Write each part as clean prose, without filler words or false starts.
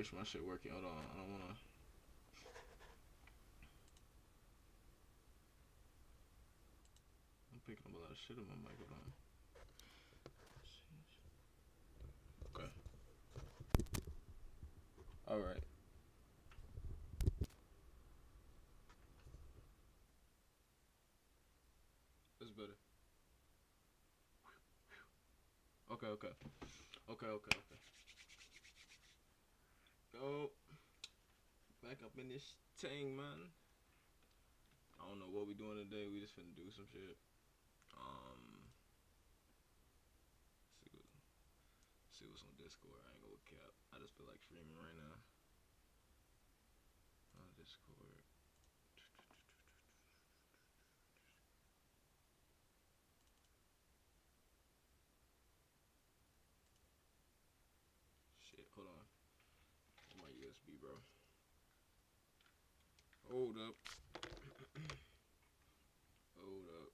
make sure my shit working. Hold on, I don't wanna. I'm picking up a lot of shit on my microphone. Okay. All right. That's better. Okay, okay. Okay, okay, okay. Go. Back up in this thing, man. I don't know what we doing today. We just finna do some shit. See what's on Discord. I ain't gonna cap. I just feel like streaming right now. On Discord. Shit, hold on. My USB, bro. Hold up. Hold up.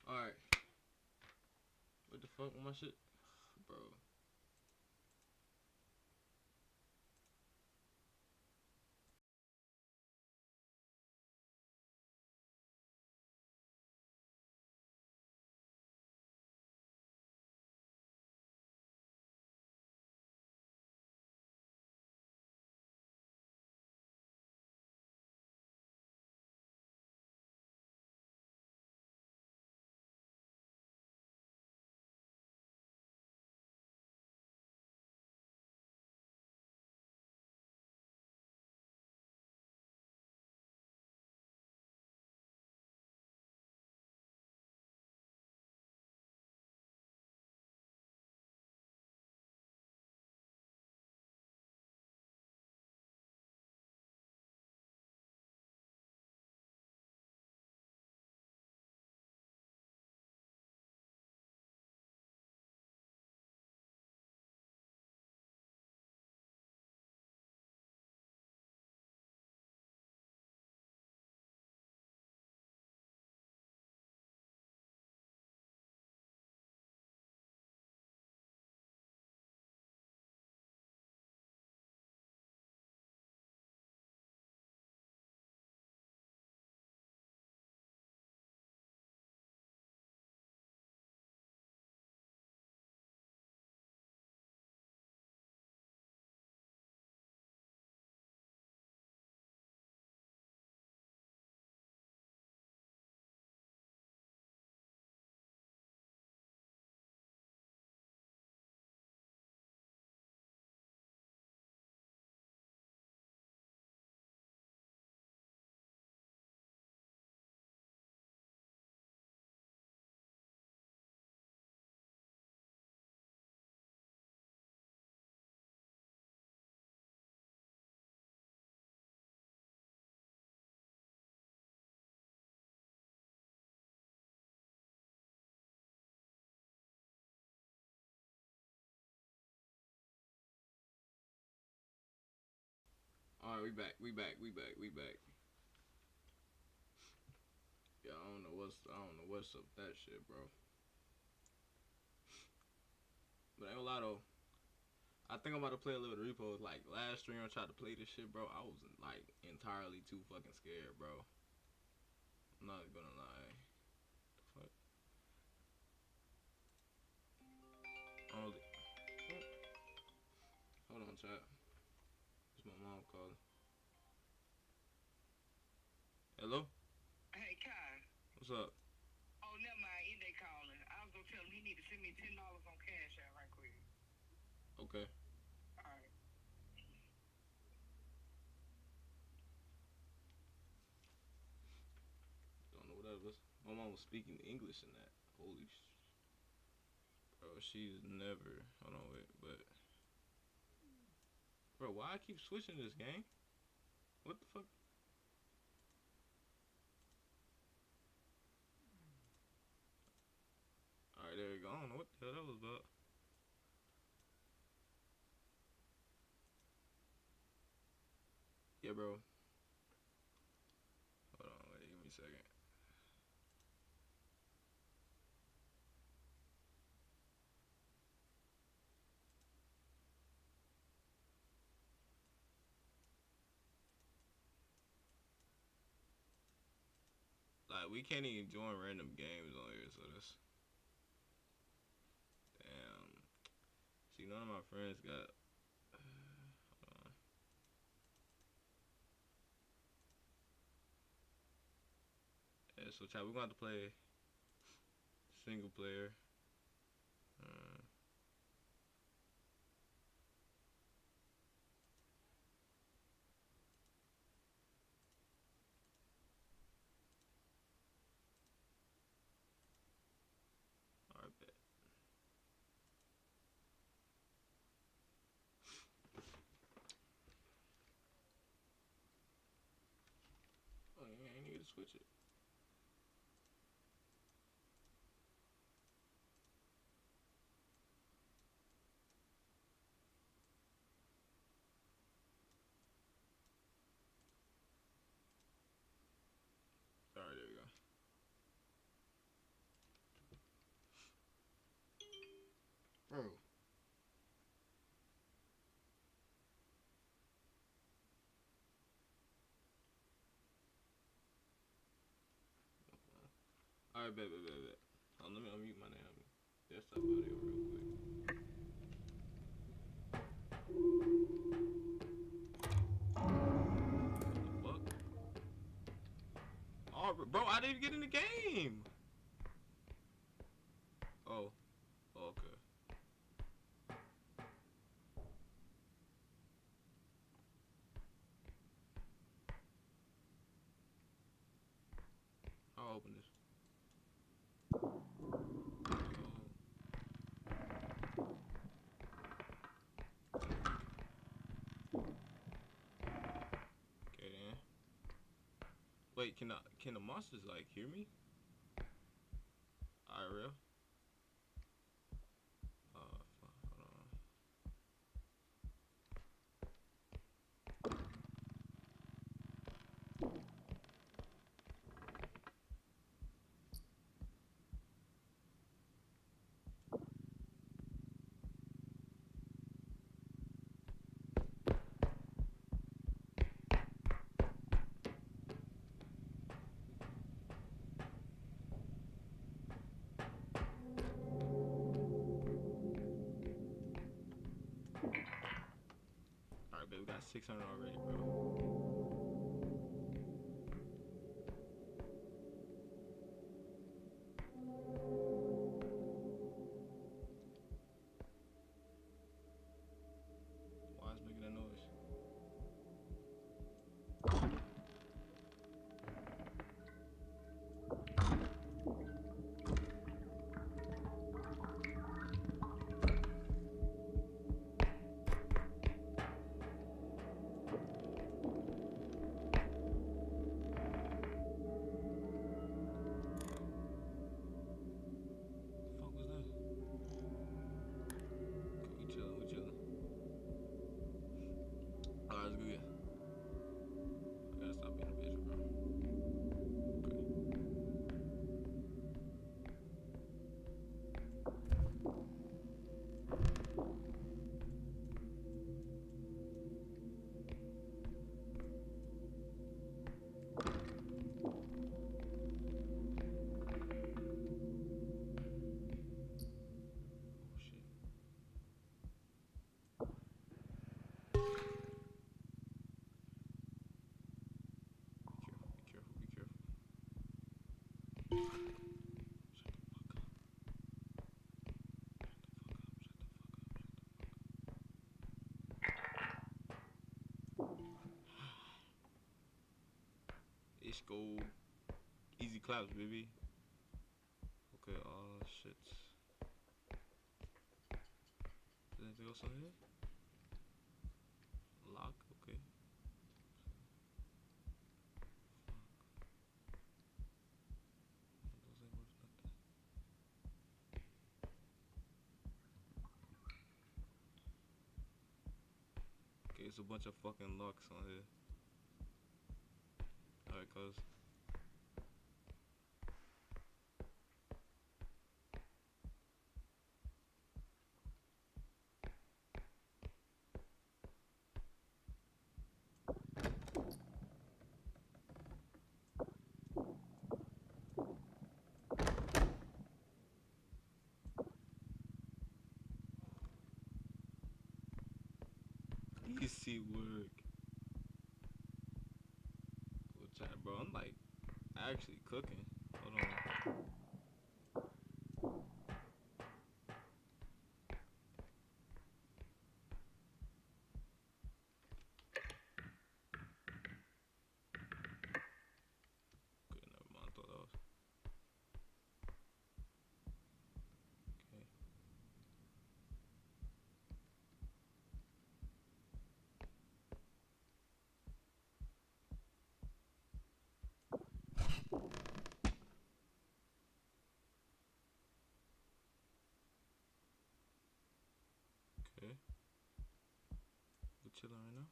Alright. What the fuck with my shit? Bro. Alright, we back. Yeah, I don't know what's up with that shit, bro. But I ain't gonna lie though. I think I'm about to play a little bit of repos. Like last stream I tried to play this shit, bro. I was like entirely too fucking scared, bro. I'm not gonna lie. What? Only. Hold on, chat. It's my mom calling. Hello? Hey, Kai. What's up? Oh, never mind. They calling. I was gonna tell him he need to send me $10 on Cash App right quick. Okay. All right. Don't know what that was. My mom was speaking English in that. Holy bro, she's never. Hold on, wait, but. Bro, why I keep switching this game? What the fuck? Alright, there we go. I don't know what the hell that was about. Yeah, bro. Hold on, wait, give me a second. Like, we can't even join random games on here, so that's. Damn. See, none of my friends got. Hold on. Yeah, so, chat, we're going to have to play single player. Alright, bet. Oh, yeah, I ain't need to switch it. Alright, there we go. Bro. Alright, bet. Let me unmute my damn desktop audio real quick. What the fuck? Oh, bro, I didn't get in the game. Oh, okay. I'll open this. Okay then. Wait, can the monsters like hear me? IRL? Fuck, hold on. Alright, babe, we got 600 already, bro. Why is making that noise? Let's go. Easy claps, baby. Okay, shit. Is anything else on here? Lock, okay. Those ain't worth nothing. Okay, it's a bunch of fucking locks on here. Alright, cuz. Easy work. Good chat, bro. I'm like actually cooking. Hold on. Okay, never mind. I thought that was. Okay. Okay. We're chilling right now.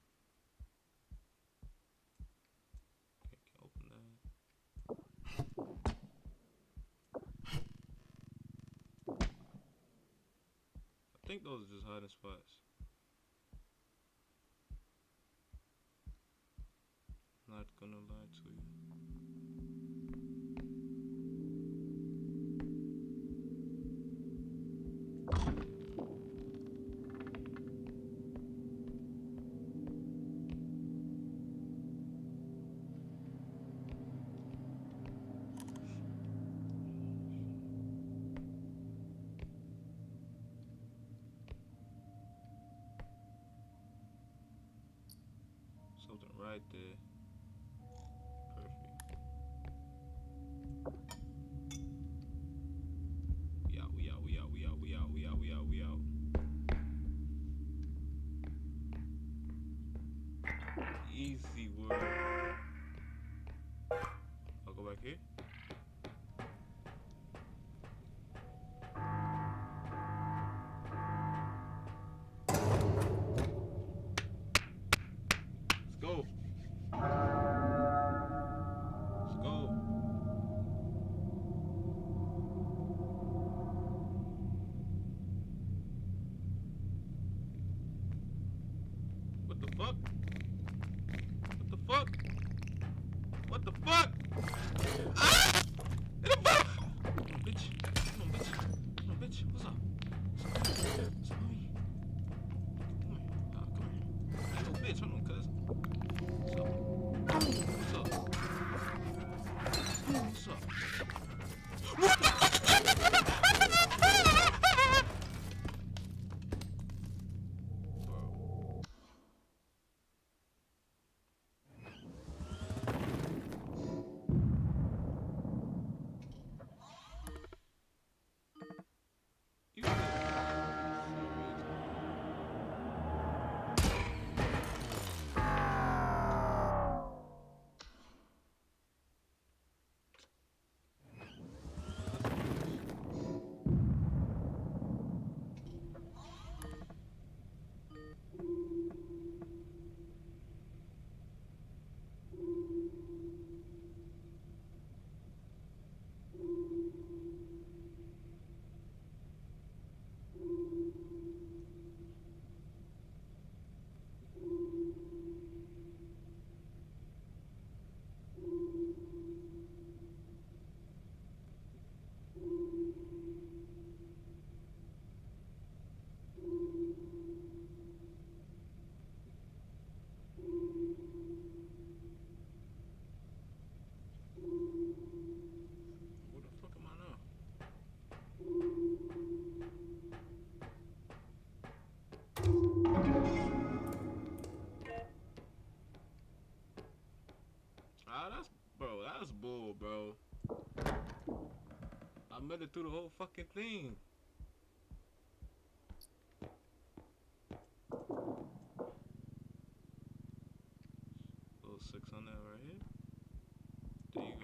Okay, can't open that. I think those are just hiding spots. Not gonna lie to you. Something right there. Perfect. We out, we out, we out, we out, we out, we out, we out, we out. Easy work. I'll go back here. Let's go. Let's go. What the fuck? What the fuck? What the fuck? Ah! In the fuck! Come on, bitch. Come on, bitch. Come on, bitch. What's up? What's up, homie? Come here. Come here. Hey, yo, bitch. Hold on, cuz. What's up? What's up? What's up? What the fuck? That's bull, bro. I made it through the whole fucking thing. Little 6 on that right here. There you go.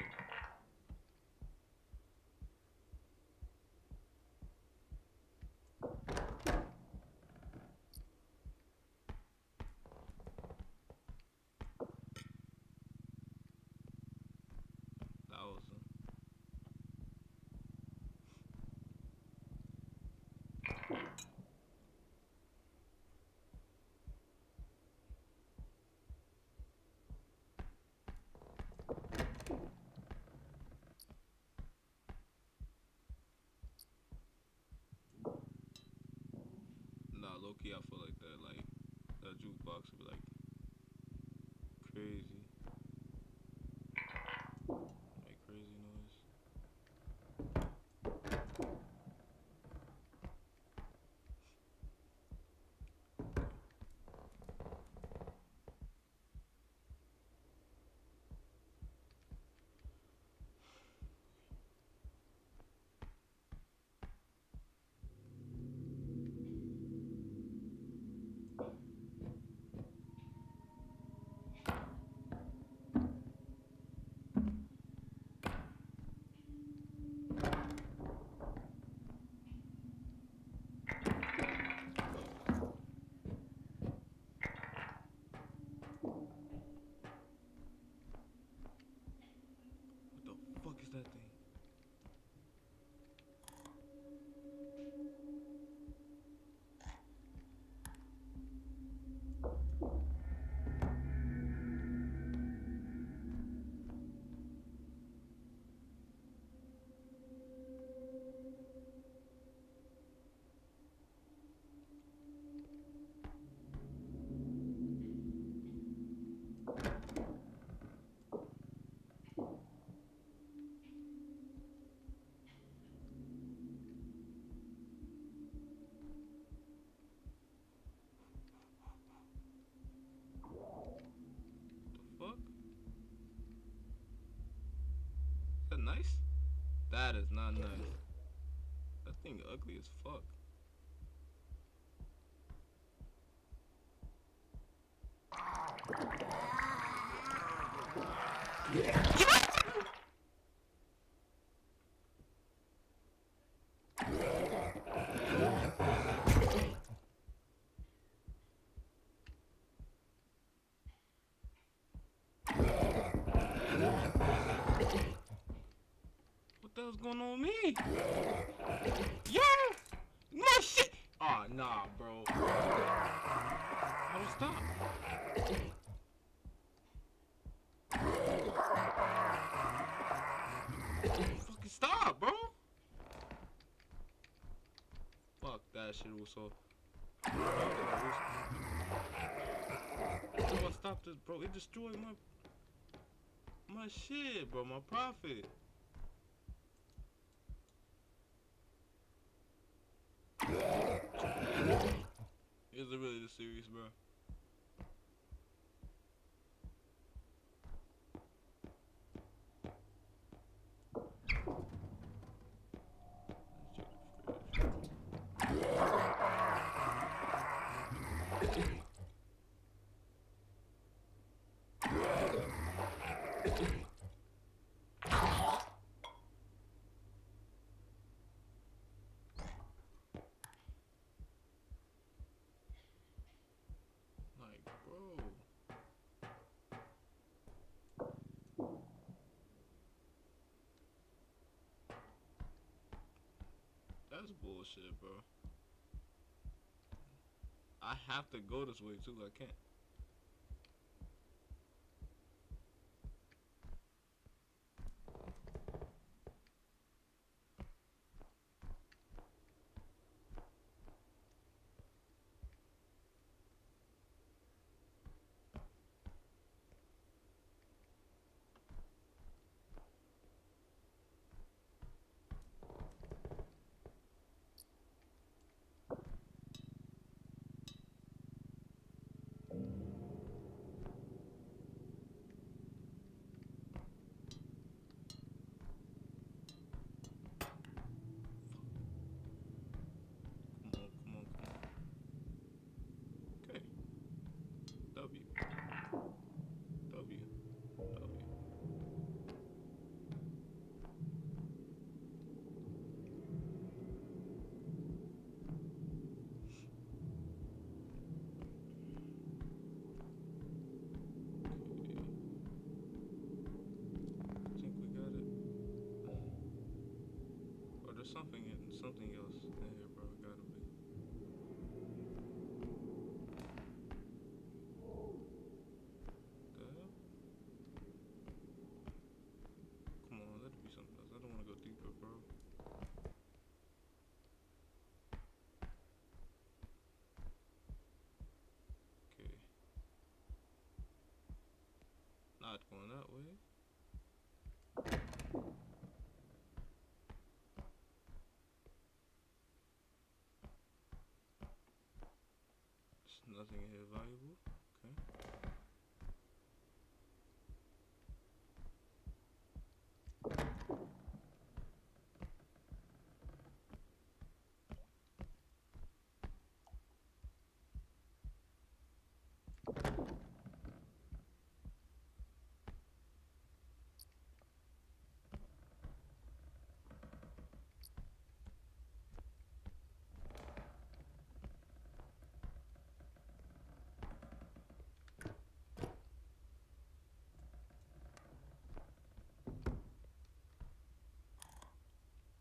That was nah, low key. I feel like that. Like that jukebox would be like crazy, make crazy noise. What the fuck is that thing? The fuck? Is that nice? That is not nice. That thing ugly as fuck. What the hell's going on with me? Yeah! No shit! Aw, oh, nah, bro. How to stop? Fucking stop, bro! Fuck that shit was so. Bro, I stopped this, bro. It destroyed my shit, bro. My profit. Is it really this serious, bro? Like, bro. That's bullshit, bro. I have to go this way too. I can't. Not going that way. There's nothing here valuable. Okay.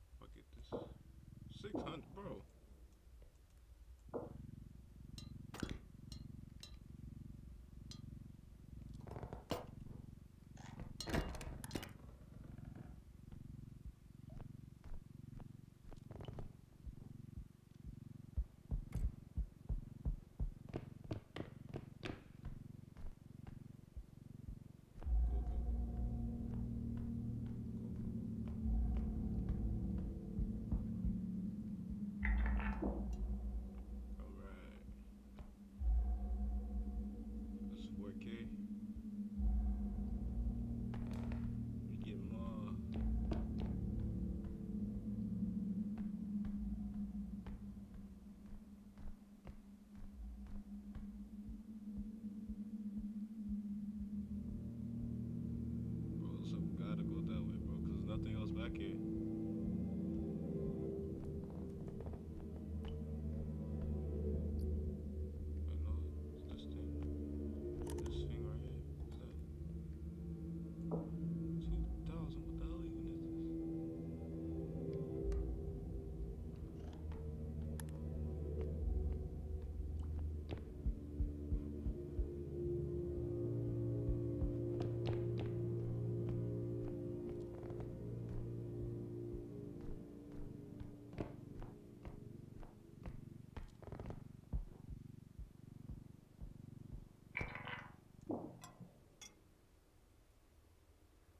If I get this 600, bro. Alright. That's 4K. We get more. Bro, so we gotta go that way, bro, because there's nothing else back here. Wait, no, it's this thing. This thing right here. Is that 2,000? What the hell even is this?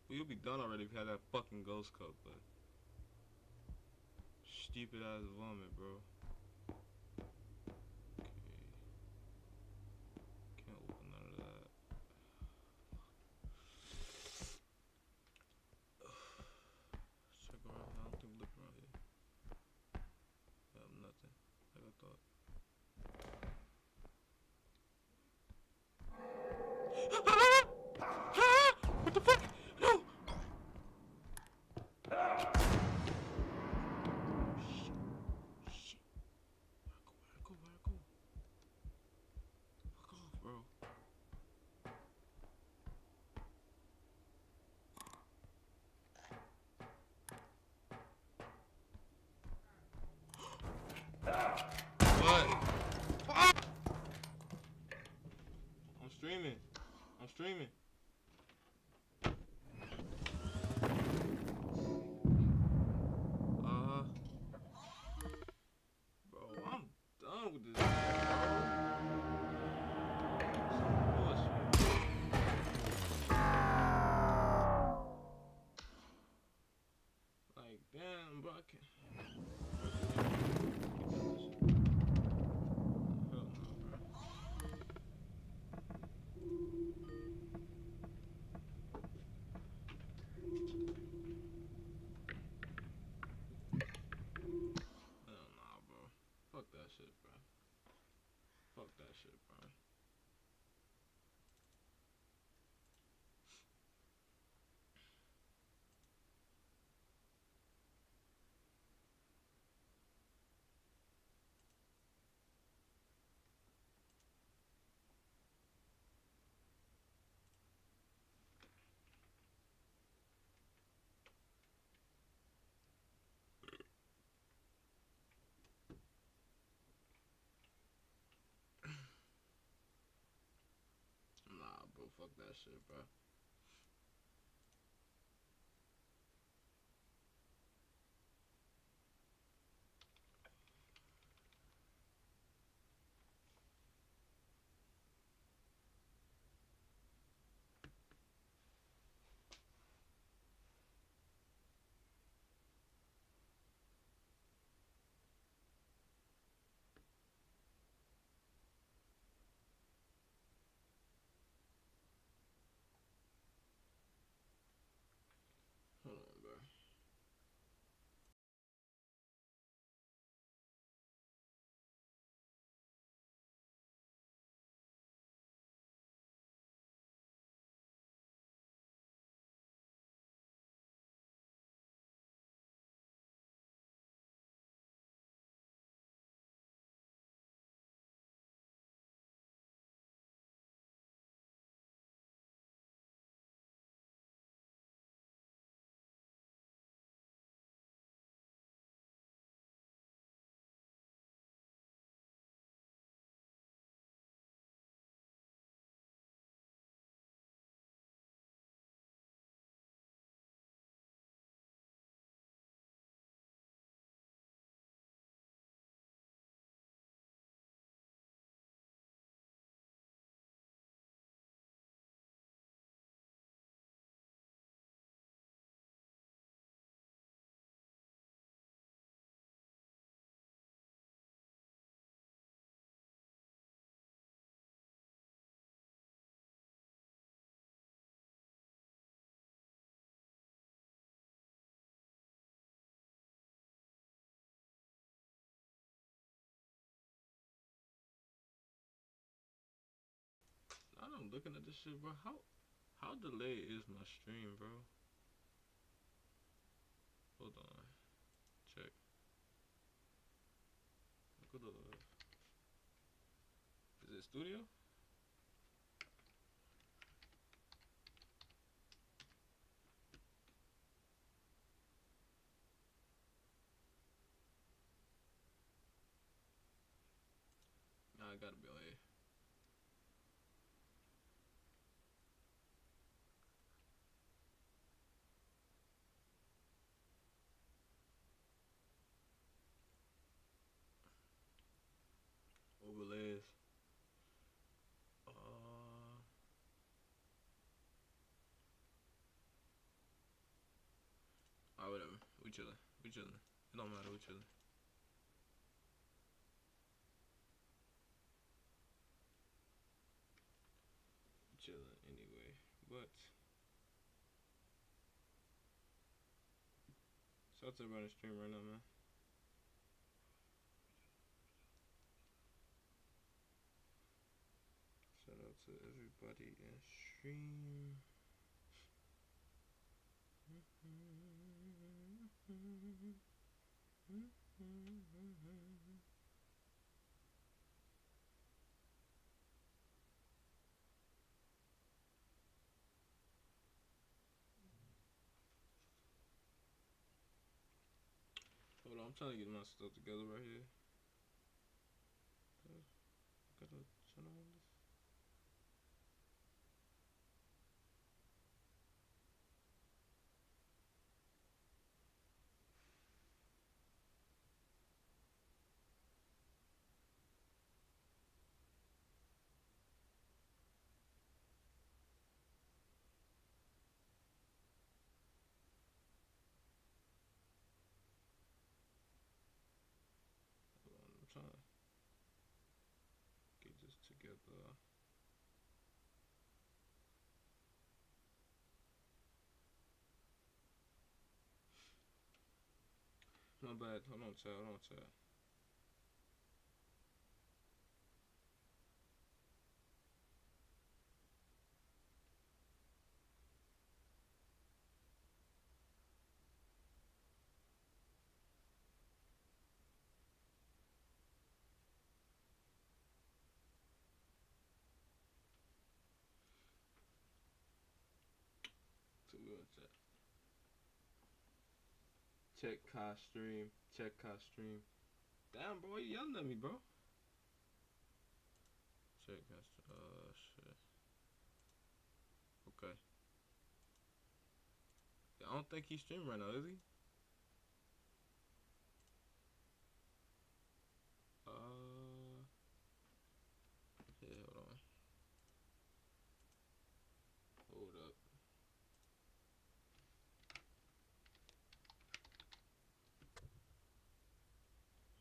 Well, you'll be done already if you had that fucking ghost cup, but stupid ass vomit, bro. Okay. Can't open none of that. Check around. I don't think we look around here. Nothing. Like I thought. What the fuck? No! Shit. Where'd I go? Fuck off, bro. What? I'm streaming. Bro, I'm done with this. Bro. Like, damn, bro, I can't. Hell no, bro. Hell nah, bro. Fuck that shit, bro. Fuck that shit, bro. Nah, bro, fuck that shit, bro. looking at this shit, bro. How delayed is my stream, bro? Hold on. Check. Look at the. Is it studio? Nah, it gotta be on here. Overlays. Alright, whatever. We chillin'. We chillin'. It don't matter. We chillin'. We chillin' anyway. But shout out to everybody on the stream right now, man. Shout out to everybody in stream. Hold on, I'm trying to get my stuff together right here. Gotta turn on this. Hold on, I'm trying to get this together. My bad. Hold on, chat. Hold on, chat. So we on chat. Check car stream. Check car stream. Damn, bro, you yelling at me, bro? Check car stream. Shit. Okay. Yeah, I don't think he's streaming right now, is he? Yeah, hold on. Hold up.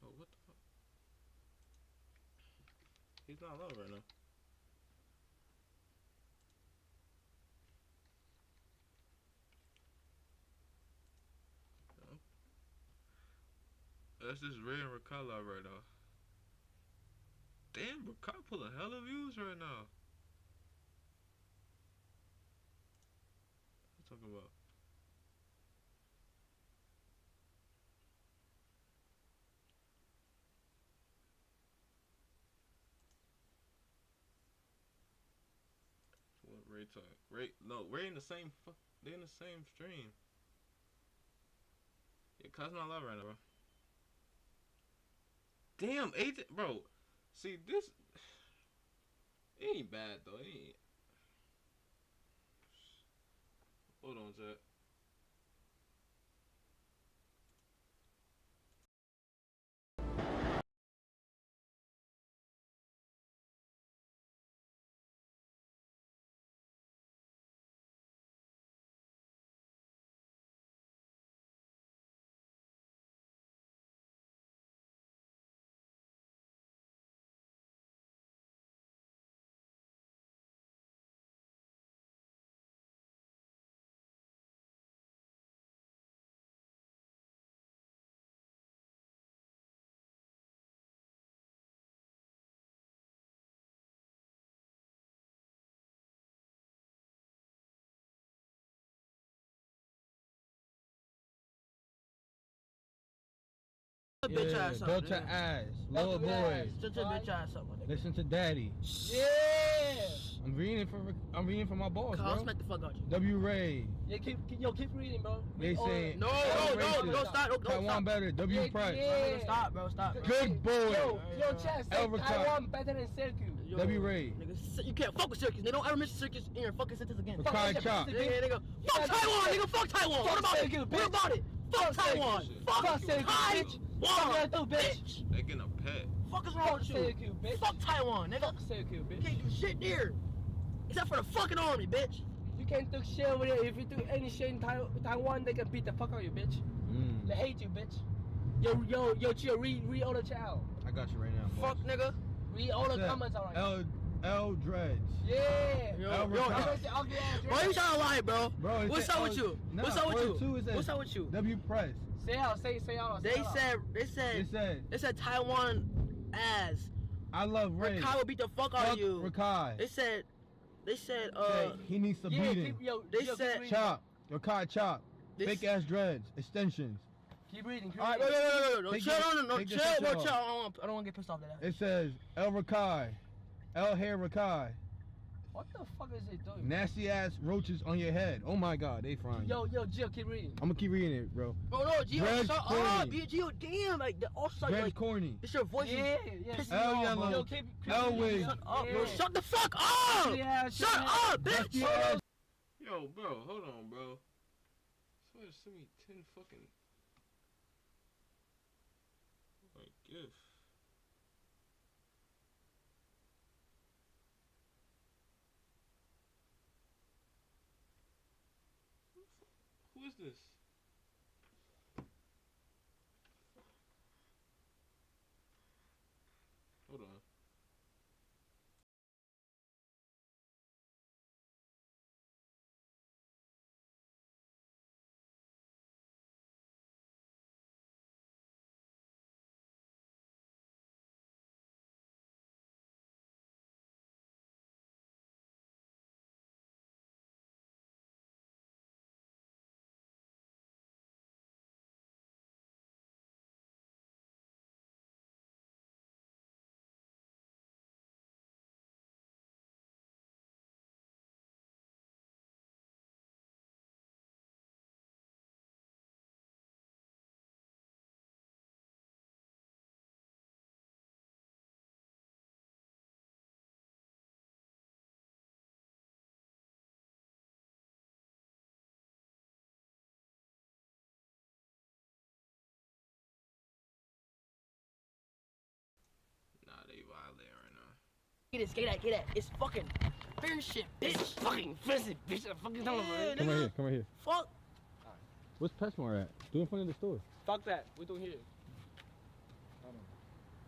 Oh, what the fuck? He's not live right now. No. That's just Ray and Rakai live right now. Damn, Rakai pull a hell of views right now. What you talking about? What Ray talking? Ray, no, Ray in the same. They in the same stream. Yeah, Kai's not live right now, bro. Damn, agent, bro. See this. It ain't bad though. It ain't. Hold on, chat. bitch ass up. Built your ass. Little boy. Shut your bitch ass up, my nigga. Listen to daddy. Yeah. I'm reading for my boss, I'll bro. smack the fuck out you. W. Ray. Yeah, keep reading, bro. They say No, stop. Don't Taiwan stop. better. W. Price. Stop, bro. Good boy. Yo, Chad, say Taiwan better than Syracuse. W. Ray. Nigga, you can't fuck with Syracuse. They don't ever mention Syracuse in your fucking sentence again. Kai Chop. Yeah, nigga. Fuck Taiwan, nigga. Fuck Taiwan. What about it? What about it? Fuck Taiwan. Fuck Syracuse, Taiwan. bitch. They getting a pet. Fuck is wrong with you? Syracuse, bitch. Fuck Taiwan, nigga. Fuck Syracuse, You bitch. can't do shit there. Except for the fucking army, bitch. You can't do shit over there. If you do any shit in Taiwan, they can beat the fuck out of you, bitch. They hate you, bitch. Yo, Chill, read all the chat out. I got you right now, boss. Fuck, nigga. Read all the comments out right now. L. Dreads. Yeah. L. Ricard. Why you trying to lie, bro? Bro, What's up with you? Nah, What's up with word two, you? it says What's up with you? W. Price. Say out. They said Taiwan as I love Ray. Rakai will beat the fuck out of you. Rakai. They said He needs some beating. they said Chop. Rakai Chop. This- Fake ass dreads. Extensions. Keep reading. all right, no, Take chill, this- no, take this chill, shit bro, off. chill. I don't want to get pissed off at that. It says El Rakai. El Hair Rakai. What the fuck is it doing? Nasty ass roaches on your head. Oh my god, they frying. Yo, Jill, keep reading. I'm gonna keep reading it, bro. Bro, no, Gio, Dreads shut up, corny. Gio, damn, like, also, Dreads like, corny. it's your voice. Yeah. Pissing L me off, Yellow. bro. Yo, keep L reading. Wig. Shut up, Yeah. bro. Shut the fuck up! Yeah, Shut up, bitch! Dusty ass. Yo, bro, hold on, bro. Somebody send me 10 fucking. Like, gift. Who is this? Hold on. Nah, they violate right now. Get that. It's fucking fair shit, bitch. It's fucking offensive, bitch. I'm fucking telling you. Yeah, Come right nigga. here, come right here. Fuck. What's Petsmore at? Do it in front of the store. Fuck that. We doing here.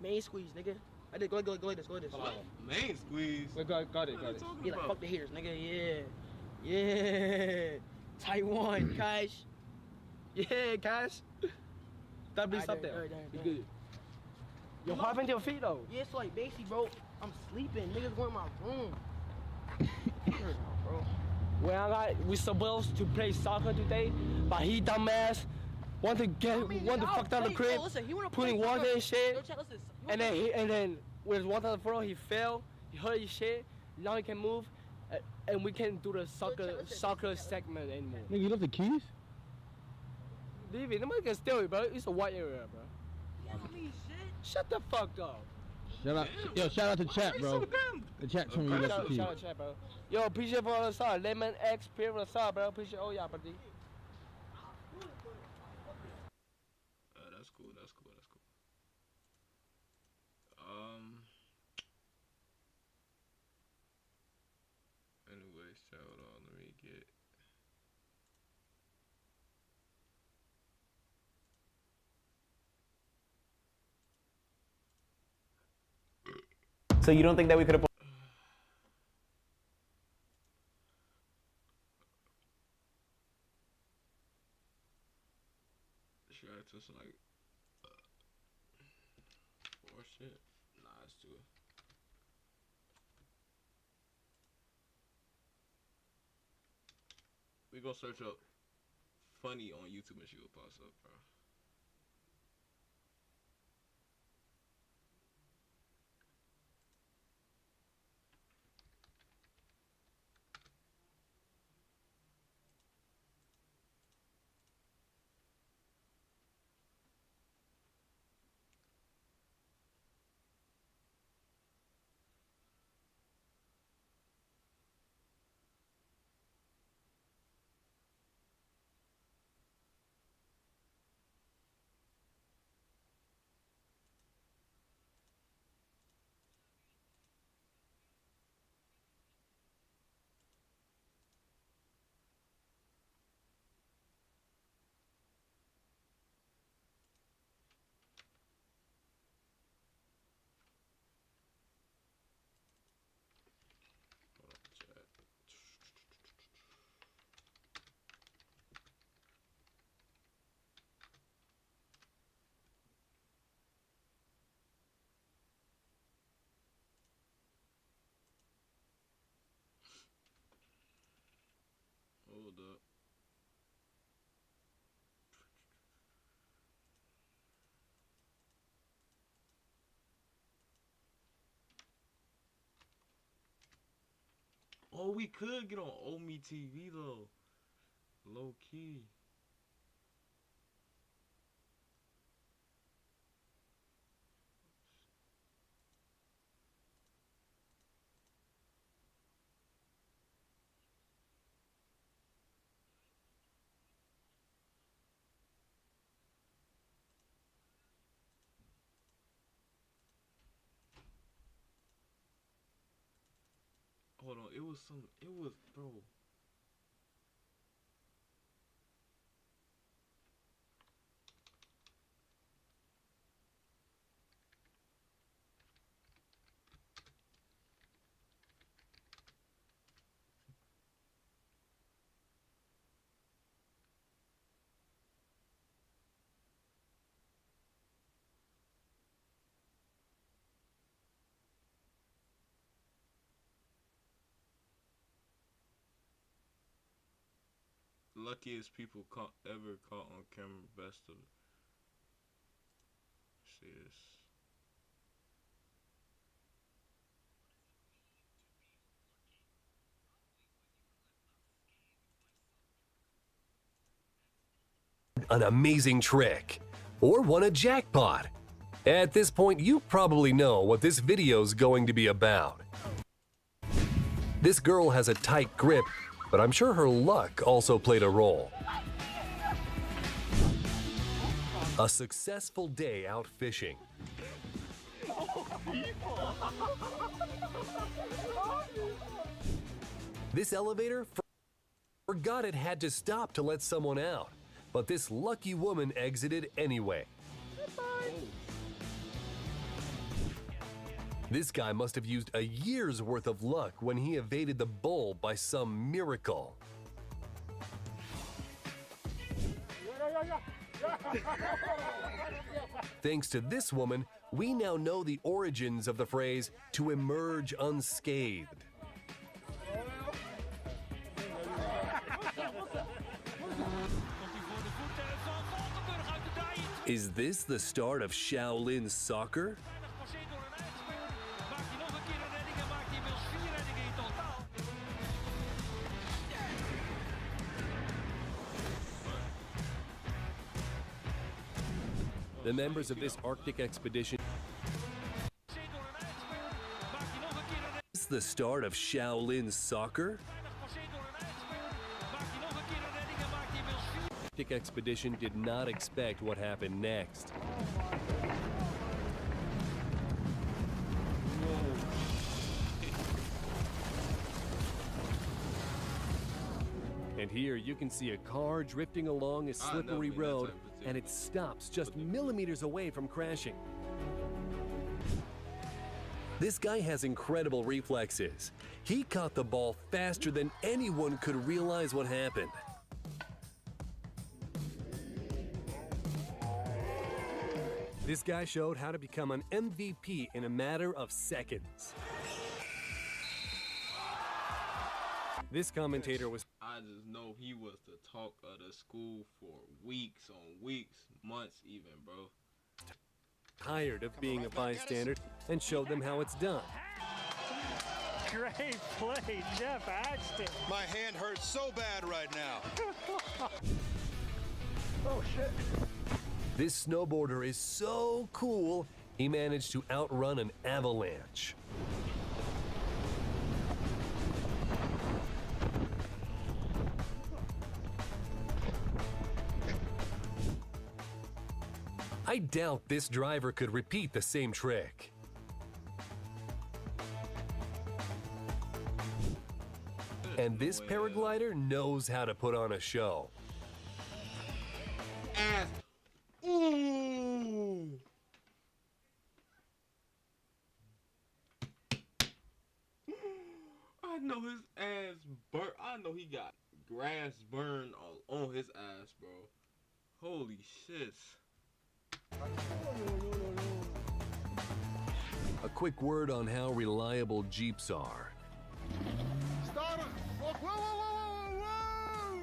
Main squeeze, nigga. I did go like this. Main squeeze. Wait, got it, What are got you it. talking Yeah, like about? fuck the haters, nigga. Yeah. Taiwan, Cash. Yeah, Cash. That be Alright, something. alright. You good? Yo, what happened to your feet though? Yeah, so like basically, bro, I'm sleeping. Niggas going in my room. Bro. Well, we supposed to play soccer today, but he dumbass want to fuck down the crib, putting water and shit, and then with water on the floor he fell, he hurt his shit. Now he can move, and we can't do the soccer segment anymore. Nigga, you left the keys? Leave it. Nobody can steal it, bro. It's a white area, bro. Shut the fuck up. Shout out to chat, bro. The chat told me you left the keys. Shout out chat, bro. Yo, appreciate for the side. Lemon X, period for the side, bro. Appreciate all y'all, buddy. That's cool. Anyways, hold on. Let me get. So you don't think that we could have? Should I just like? Or shit? Nah, it's too. We gonna search up funny on YouTube and she will pop up, bro. Hold up. Oh, we could get on Omi TV though. Low key. Hold on, it was, bro. Luckiest people ever caught on camera. Best of. See this. An amazing trick or won a jackpot. At this point, you probably know what this video's going to be about. This girl has a tight grip, but I'm sure her luck also played a role. A successful day out fishing. This elevator forgot it had to stop to let someone out, but this lucky woman exited anyway. This guy must have used a year's worth of luck when he evaded the bull by some miracle. Thanks to this woman, we now know the origins of the phrase, to emerge unscathed. Is this the start of Shaolin soccer? The members of this Arctic expedition. Is this the start of Shaolin soccer? Arctic expedition did not expect what happened next. And here you can see a car drifting along a slippery road, and it stops just millimeters away from crashing. This guy has incredible reflexes. He caught the ball faster than anyone could realize what happened. This guy showed how to become an MVP in a matter of seconds. This commentator was... I just know he was the talk of the school for weeks on weeks, months even, bro. Tired of being a bystander and showed them how it's done. Great play, Jeff Axton. My hand hurts so bad right now. Oh, shit. This snowboarder is so cool, he managed to outrun an avalanche. I doubt this driver could repeat the same trick. And this paraglider knows how to put on a show. Ooh. I know his ass burnt. I know he got grass burned all on his ass, bro. Holy shit. A quick word on how reliable Jeeps are. Stop it! Whoa, whoa, whoa, whoa, whoa!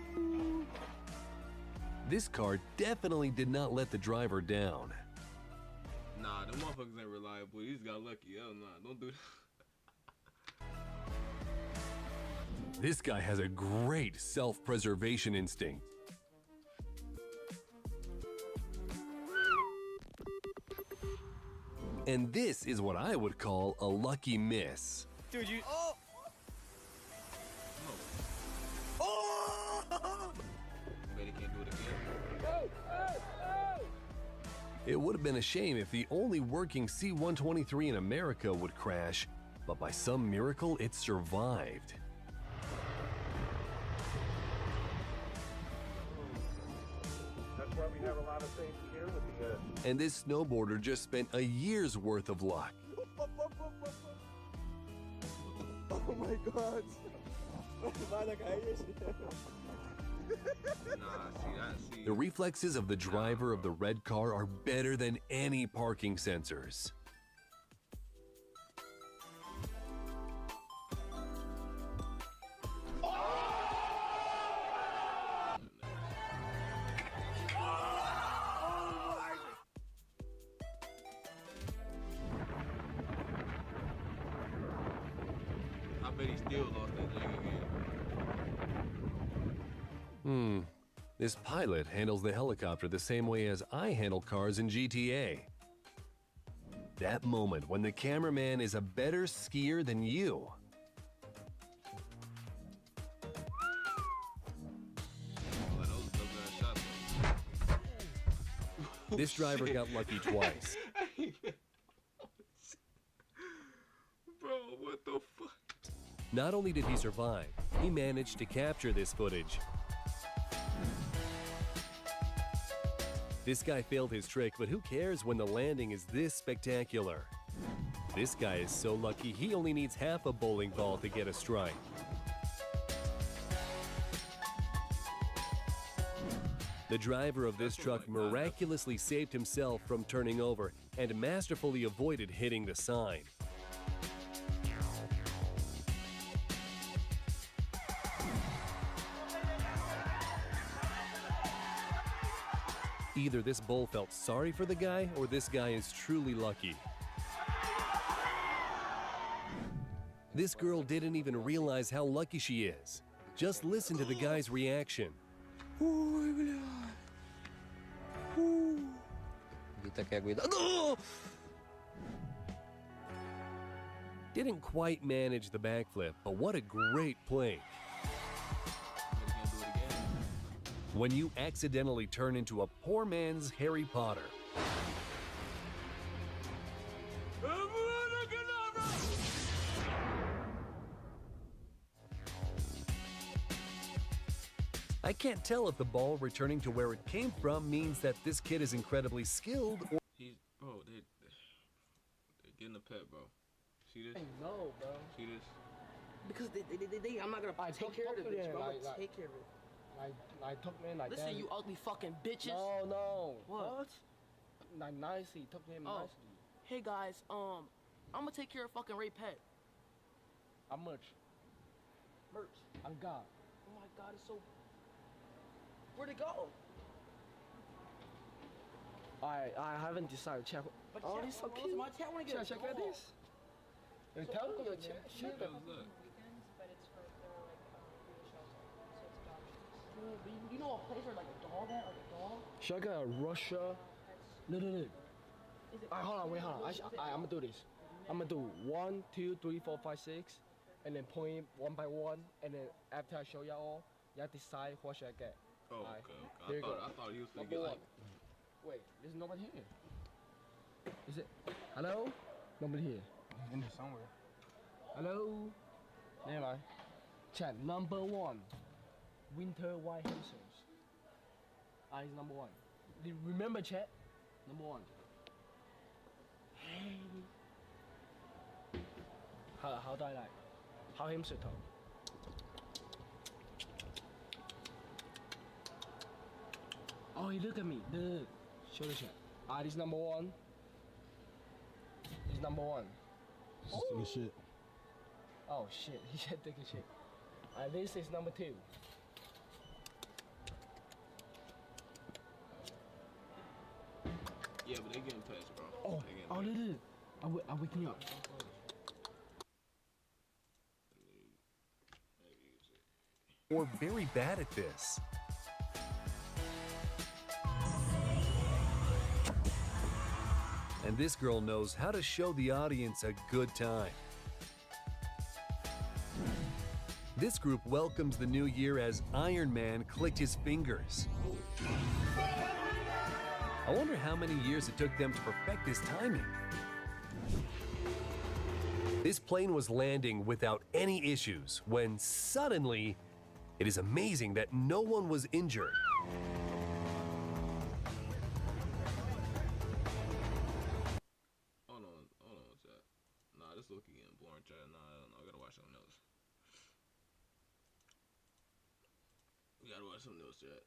This car definitely did not let the driver down. Nah, them motherfuckers ain't reliable. He just got lucky. Hell nah, don't do that. This guy has a great self-preservation instinct. And this is what I would call a lucky miss. Dude, you. Oh! Bet he can't do it again. It would have been a shame if the only working C-123 in America would crash, but by some miracle, it survived. That's why we have a lot of things here with the And this snowboarder just spent a year's worth of luck. Oh my god. See. The reflexes of the driver of the red car are better than any parking sensors. I bet he still lost that thing again. This pilot handles the helicopter the same way as I handle cars in GTA. That moment when the cameraman is a better skier than you. Oh, that was a dope-ass shot, though. This driver got lucky twice. Bro, what the fuck? Not only did he survive, he managed to capture this footage. This guy failed his trick, but who cares when the landing is this spectacular? This guy is so lucky he only needs half a bowling ball to get a strike. The driver of this truck miraculously saved himself from turning over and masterfully avoided hitting the sign. Either this bull felt sorry for the guy, or this guy is truly lucky. This girl didn't even realize how lucky she is. Just listen to the guy's reaction. Didn't quite manage the backflip, but what a great plank. When you accidentally turn into a poor man's Harry Potter. I can't tell if the ball returning to where it came from means that this kid is incredibly skilled or... Bro, they're getting a pet, bro. See this? No, bro. See this? Because I'm not gonna take care of the bitch, bro. I'm gonna take care of it. Like talk to him like that. Listen, you ugly fucking bitches. No. What? Like nicely. Talk to him nicely. Hey guys, I'm gonna take care of fucking Ray Pet. How much? Merch. I got. Oh my god, it's so. Where'd it go? I haven't decided. Check. But Oh, chat, he's so listen, cute. my chat wanna get Check out this. So Tell look me at your your chat. chat. Shut up. Look. You know a place where like a dog at, like a dog? Should I go Russia? No. Is it Hold on, wait, hold on. I'm gonna do this. I'm gonna do 1, 2, 3, 4, 5, 6, and then point one by one, and then after I show y'all, y'all decide what should I get. Oh, Alright, okay. there you go. I thought he was gonna Number get one. like. Wait, there's nobody here. Is it? Hello? Nobody here. In there somewhere. Hello? Never mind. Chat, number one. Winter white hamsters. He's number one. Remember, chat? Number one. Hey. How do I like? How hamster talk? Oh, he look at me. Look. Show the chat. This number one. He's number one. Good shit. Oh shit, he should take a shit. This is number two. Oh, no. I'm waking you up. Or very bad at this. And this girl knows how to show the audience a good time. This group welcomes the new year as Iron Man clicked his fingers. I wonder how many years it took them to perfect this timing. This plane was landing without any issues when suddenly, it is amazing that no one was injured. Hold on, chat. Nah, this looking getting boring, chat. Nah, I gotta watch something else. We gotta watch something else, chat.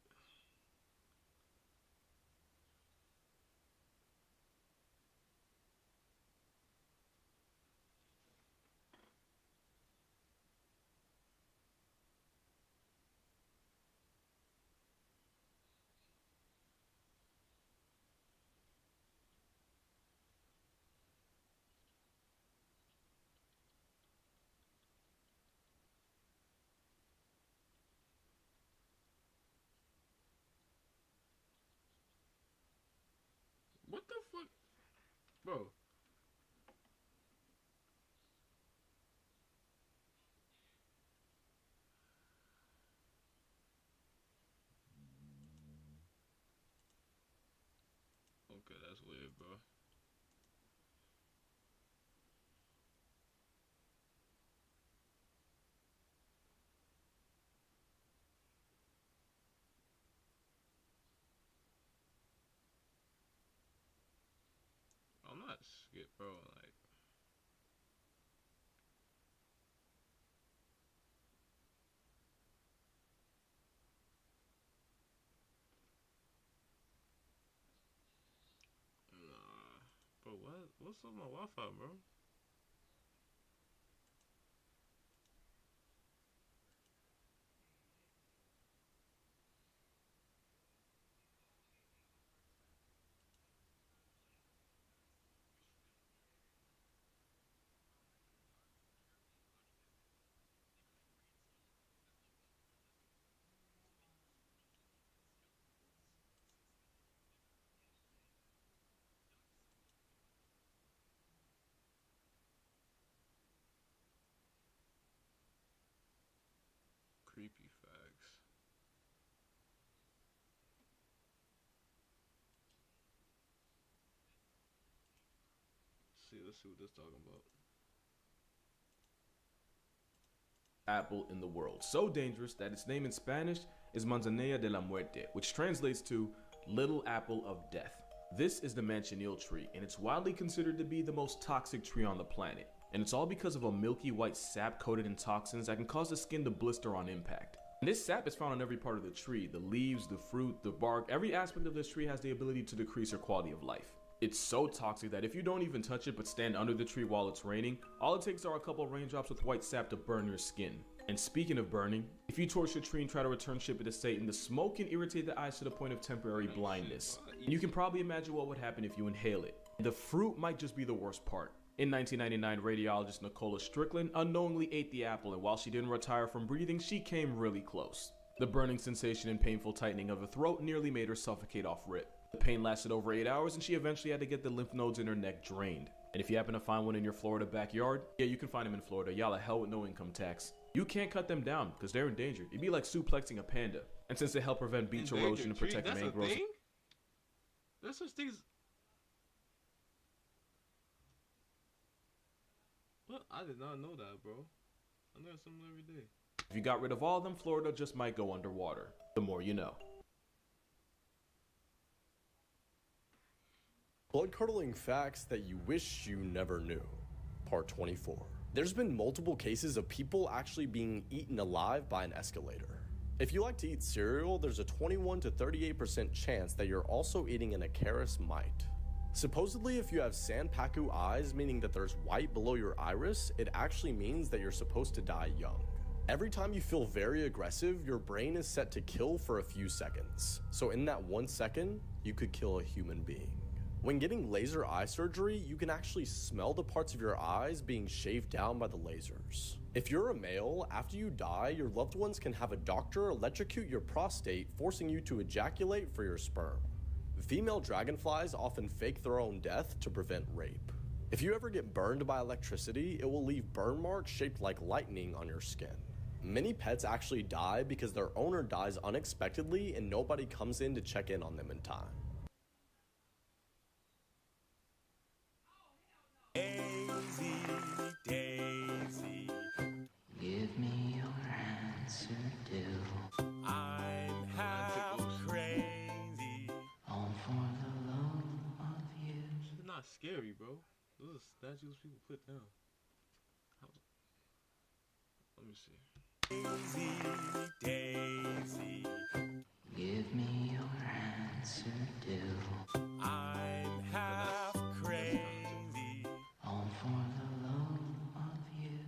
What the fuck? Bro. Okay, that's weird, bro. I'm not skip, bro. Like, nah, bro. What's up with my Wi-Fi, bro? Creepy facts. Let's see what this talking about. Apple in the world, so dangerous that its name in Spanish is Manzanilla de la Muerte, which translates to Little Apple of Death. This is the manchineal tree, and it's widely considered to be the most toxic tree on the planet. And it's all because of a milky white sap coated in toxins that can cause the skin to blister on impact. And this sap is found on every part of the tree: the leaves, the fruit, the bark. Every aspect of this tree has the ability to decrease your quality of life. It's so toxic that if you don't even touch it but stand under the tree while it's raining, all it takes are a couple raindrops with white sap to burn your skin. And speaking of burning, if you torch your tree and try to return ship it to Satan, the smoke can irritate the eyes to the point of temporary blindness. And you can probably imagine what would happen if you inhale it. The fruit might just be the worst part. In 1999, radiologist Nicola Strickland unknowingly ate the apple, and while she didn't retire from breathing, she came really close. The burning sensation and painful tightening of the throat nearly made her suffocate off rip. The pain lasted over 8 hours, and she eventually had to get the lymph nodes in her neck drained. And if you happen to find one in your Florida backyard, yeah, you can find them in Florida. Y'all are hell with no income tax. You can't cut them down because they're endangered. It'd be like suplexing a panda. And since they help prevent beach erosion and protect mangroves. That's such things. What? I did not know that, bro. I learn something every day. If you got rid of all of them, Florida just might go underwater. The more you know. Blood-curdling facts that you wish you never knew. Part 24. There's been multiple cases of people actually being eaten alive by an escalator. If you like to eat cereal, there's a 21 to 38% chance that you're also eating an Acarus mite. Supposedly, if you have Sanpaku eyes, meaning that there's white below your iris, it actually means that you're supposed to die young. Every time you feel very aggressive, your brain is set to kill for a few seconds. So in that 1 second, you could kill a human being. When getting laser eye surgery, you can actually smell the parts of your eyes being shaved down by the lasers. If you're a male, after you die, your loved ones can have a doctor electrocute your prostate, forcing you to ejaculate for your sperm. Female dragonflies often fake their own death to prevent rape. If you ever get burned by electricity, it will leave burn marks shaped like lightning on your skin. Many pets actually die because their owner dies unexpectedly and nobody comes in to check in on them in time. Daisy, Daisy, give me your answer, do. I'm half crazy. All for the love of you. It's not scary, bro. Those are statues people put down. Let me see. Daisy, Daisy, give me your answer, do. I'm half crazy. All for the love of you.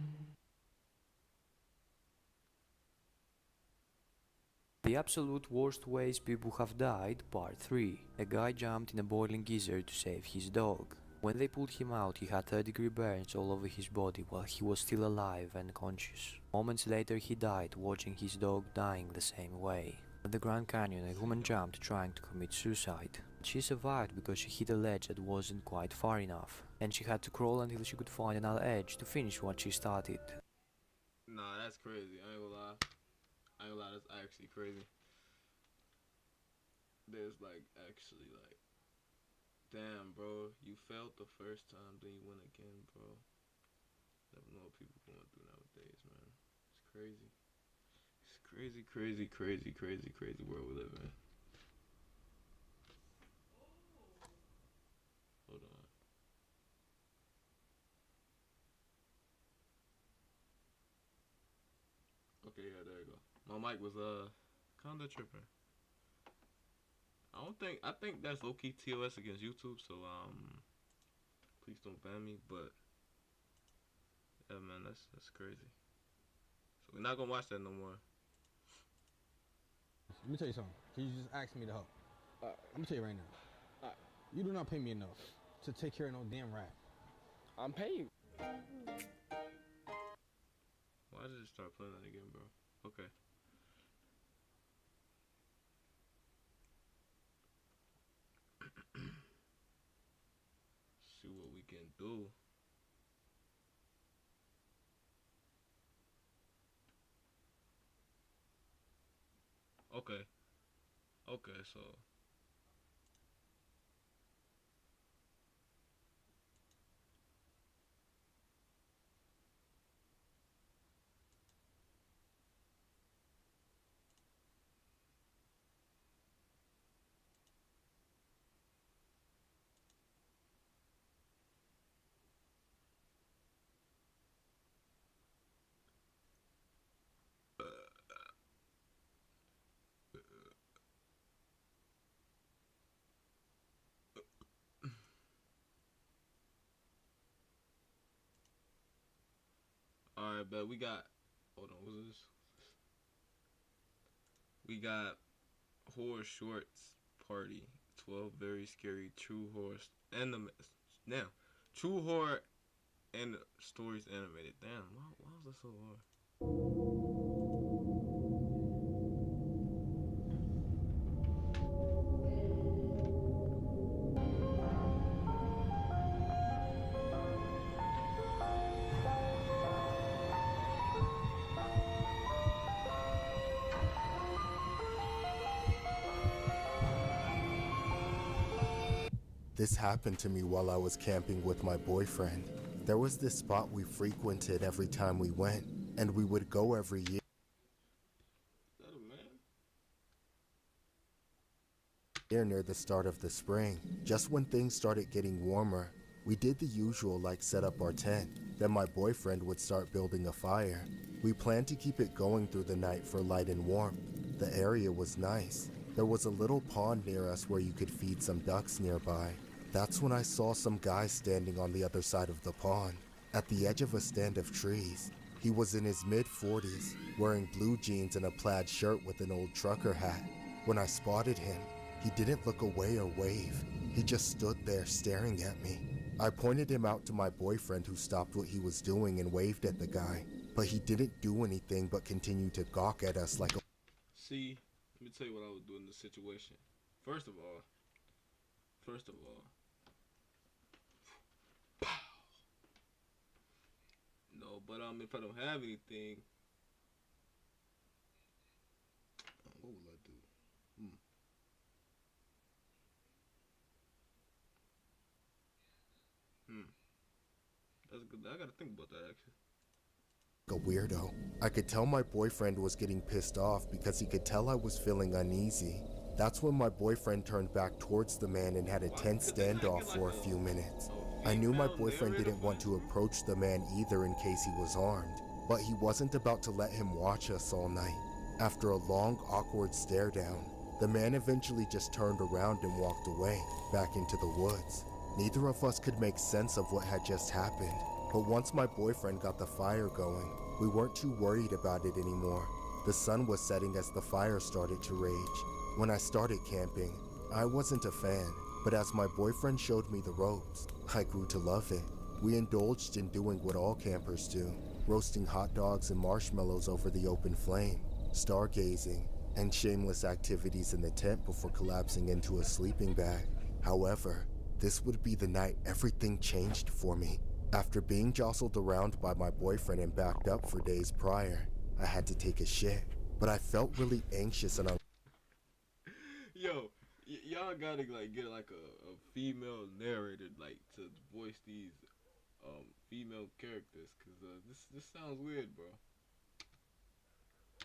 The absolute worst ways people have died, part 3. A guy jumped in a boiling geyser to save his dog. When they pulled him out, he had 3rd-degree burns all over his body while he was still alive and conscious. Moments later he died, watching his dog dying the same way. At the Grand Canyon, a woman jumped trying to commit suicide. She survived because she hit a ledge that wasn't quite far enough, and she had to crawl until she could find another edge to finish what she started. Nah, that's crazy. I ain't gonna lie. That's actually crazy. There's like, actually like, damn, bro, you failed the first time, then you win again, bro. Never know what people going through nowadays, man. It's crazy. It's crazy, crazy, crazy, crazy, crazy world we live in. Hold on. Okay, yeah, there you go. My mic was kinda tripping. I think that's low-key TOS against YouTube, so please don't ban me, but yeah, man, that's crazy. So we're not gonna watch that no more. Let me tell you something. Can you just ask me to help? Let me tell you right now. You do not pay me enough to take care of no damn rat. I'm paying. Why did it start playing that again, bro? Okay. See what we can do. Okay. Okay, so alright, but we got, hold on, what's this? We got Horror Shorts Party, 12 very scary true horror now, true horror and stories animated. Damn, why was that so hard? This happened to me while I was camping with my boyfriend. There was this spot we frequented every time we went, and we would go every year. Near the start of the spring, just when things started getting warmer. We did the usual, like set up our tent. Then my boyfriend would start building a fire. We planned to keep it going through the night for light and warmth. The area was nice. There was a little pond near us where you could feed some ducks nearby. That's when I saw some guy standing on the other side of the pond, at the edge of a stand of trees. He was in his mid-40s, wearing blue jeans and a plaid shirt with an old trucker hat. When I spotted him, He didn't look away or wave. He just stood there staring at me. I pointed him out to my boyfriend, who stopped what he was doing and waved at the guy, but he didn't do anything but continued to gawk at us like a... See, let me tell you what I would do in this situation. First of all, no, but if I don't have anything, what will I do? That's good. I gotta think about that actually. A weirdo. I could tell my boyfriend was getting pissed off because he could tell I was feeling uneasy. That's when my boyfriend turned back towards the man and had a tense standoff for a few minutes. I knew my boyfriend didn't want to approach the man either in case he was armed, but he wasn't about to let him watch us all night. After a long, awkward stare down, the man eventually just turned around and walked away, back into the woods. Neither of us could make sense of what had just happened, but once my boyfriend got the fire going, we weren't too worried about it anymore. The sun was setting as the fire started to rage. When I started camping, I wasn't a fan, but as my boyfriend showed me the ropes, I grew to love it. We indulged in doing what all campers do, roasting hot dogs and marshmallows over the open flame, stargazing, and shameless activities in the tent before collapsing into a sleeping bag. However, this would be the night everything changed for me. After being jostled around by my boyfriend and backed up for days prior, I had to take a shit, but I felt really anxious and Yo, y'all gotta get like a female narrator to voice these female characters, cause this sounds weird, bro.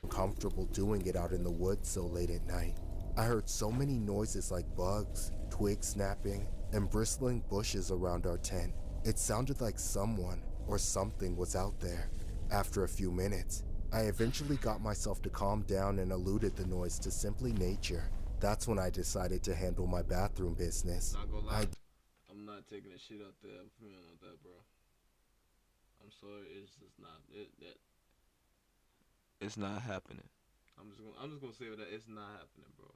uncomfortable doing it out in the woods so late at night. I heard so many noises like bugs, twigs snapping, and bristling bushes around our tent. It sounded like someone or something was out there. After a few minutes, I eventually got myself to calm down and eluded the noise to simply nature. That's when I decided to handle my bathroom business. Not gonna lie, I'm not taking a shit out there. I'm feeling like that, bro. I'm sorry, it's just not it's not happening. I'm just gonna say that it's not happening, bro.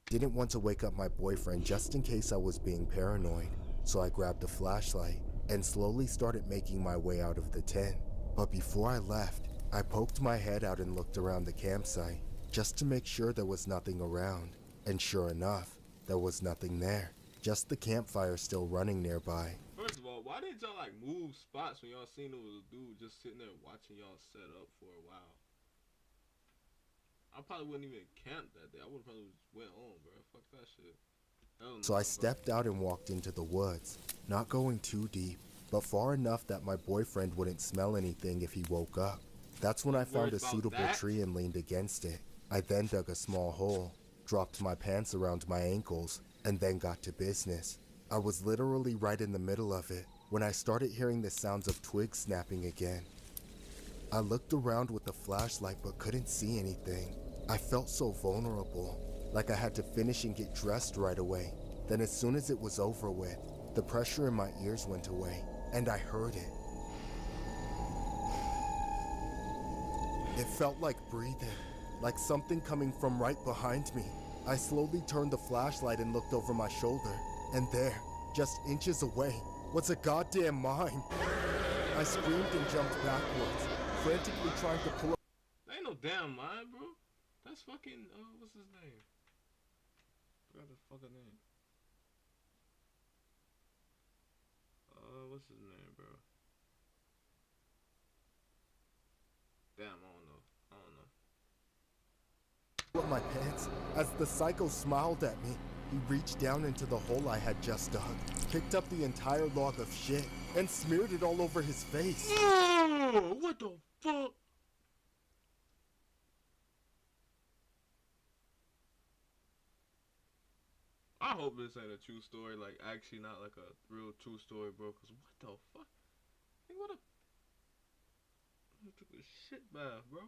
Didn't want to wake up my boyfriend just in case I was being paranoid, so I grabbed a flashlight and slowly started making my way out of the tent. But before I left, I poked my head out and looked around the campsite just to make sure there was nothing around. And sure enough, there was nothing there, just the campfire still running nearby. First of all, why didn't y'all move spots when y'all seen there was a dude just sitting there watching y'all set up for a while? I probably wouldn't even camp that day. I would probably just went home, bro. Fuck that shit. So I stepped out and walked into the woods, not going too deep, but far enough that my boyfriend wouldn't smell anything if he woke up. That's when I found a suitable tree and leaned against it. I then dug a small hole, dropped my pants around my ankles, and then got to business. I was literally right in the middle of it when I started hearing the sounds of twigs snapping again. I looked around with the flashlight but couldn't see anything. I felt so vulnerable, like I had to finish and get dressed right away. Then as soon as it was over with, the pressure in my ears went away, and I heard it. It felt like breathing, like something coming from right behind me. I slowly turned the flashlight and looked over my shoulder, and there, just inches away, was a goddamn mime. I screamed and jumped backwards, frantically trying to pull up. That ain't no damn mime, bro. That's fucking, what's his name? Forgot the fucking name. What's his name, bro? Damn, I don't know. With my pants, as the psycho smiled at me, he reached down into the hole I had just dug, picked up the entire log of shit, and smeared it all over his face. Oh, what the fuck? I hope this ain't a true story, actually not like a real true story, bro, cause what the fuck? Hey, what a... I took a shit bath, bro.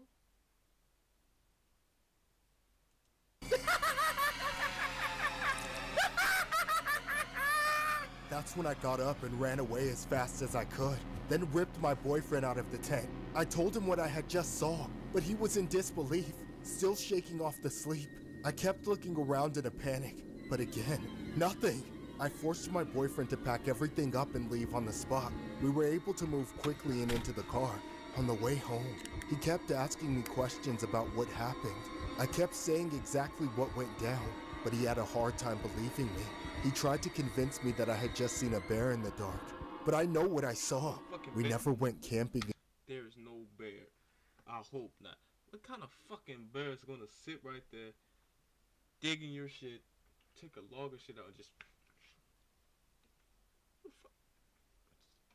That's when I got up and ran away as fast as I could, then ripped my boyfriend out of the tent. I told him what I had just saw, but he was in disbelief, still shaking off the sleep. I kept looking around in a panic, but again, nothing. I forced my boyfriend to pack everything up and leave on the spot. We were able to move quickly and into the car. On the way home, he kept asking me questions about what happened. I kept saying exactly what went down, but he had a hard time believing me. He tried to convince me that I had just seen a bear in the dark, but I know what I saw. We never went camping. There is no bear. I hope not. What kind of fucking bear is gonna sit right there, digging your shit, take a log of shit out and just...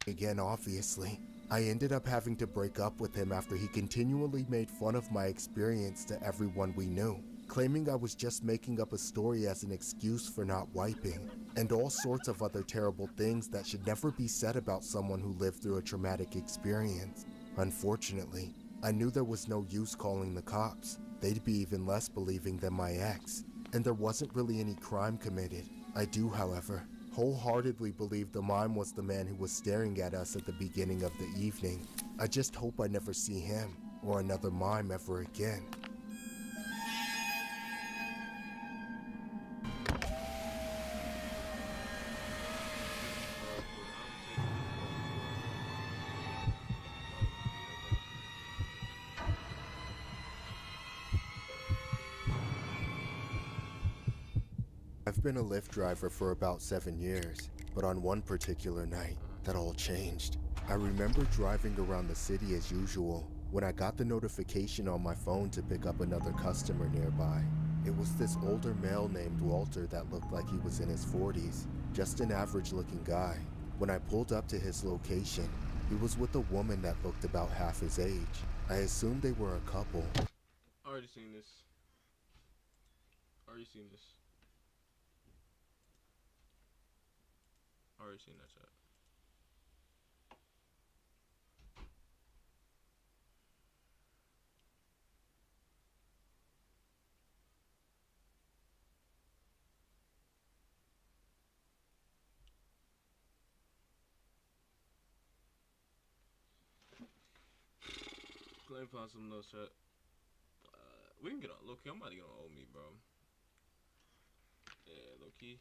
Again, obviously. I ended up having to break up with him after he continually made fun of my experience to everyone we knew, claiming I was just making up a story as an excuse for not wiping, and all sorts of other terrible things that should never be said about someone who lived through a traumatic experience. Unfortunately, I knew there was no use calling the cops. They'd be even less believing than my ex, and there wasn't really any crime committed. I do, however, wholeheartedly believe the mime was the man who was staring at us at the beginning of the evening. I just hope I never see him or another mime ever again. I've been a Lyft driver for about 7 years, but on one particular night, that all changed. I remember driving around the city as usual when I got the notification on my phone to pick up another customer nearby. It was this older male named Walter that looked like he was in his 40s, just an average looking guy. When I pulled up to his location, he was with a woman that looked about half his age. I assumed they were a couple. Already seen this. Already seen this. Already seen that chat. Let me find some notes chat. We can get on low key. I'm about to get on old me, bro. Yeah, low key.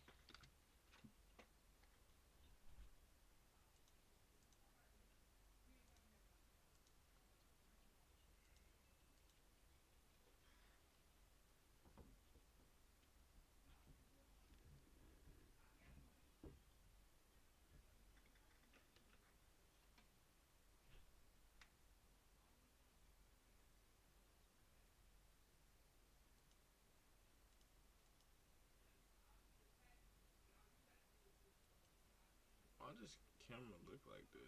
Why does camera look like this?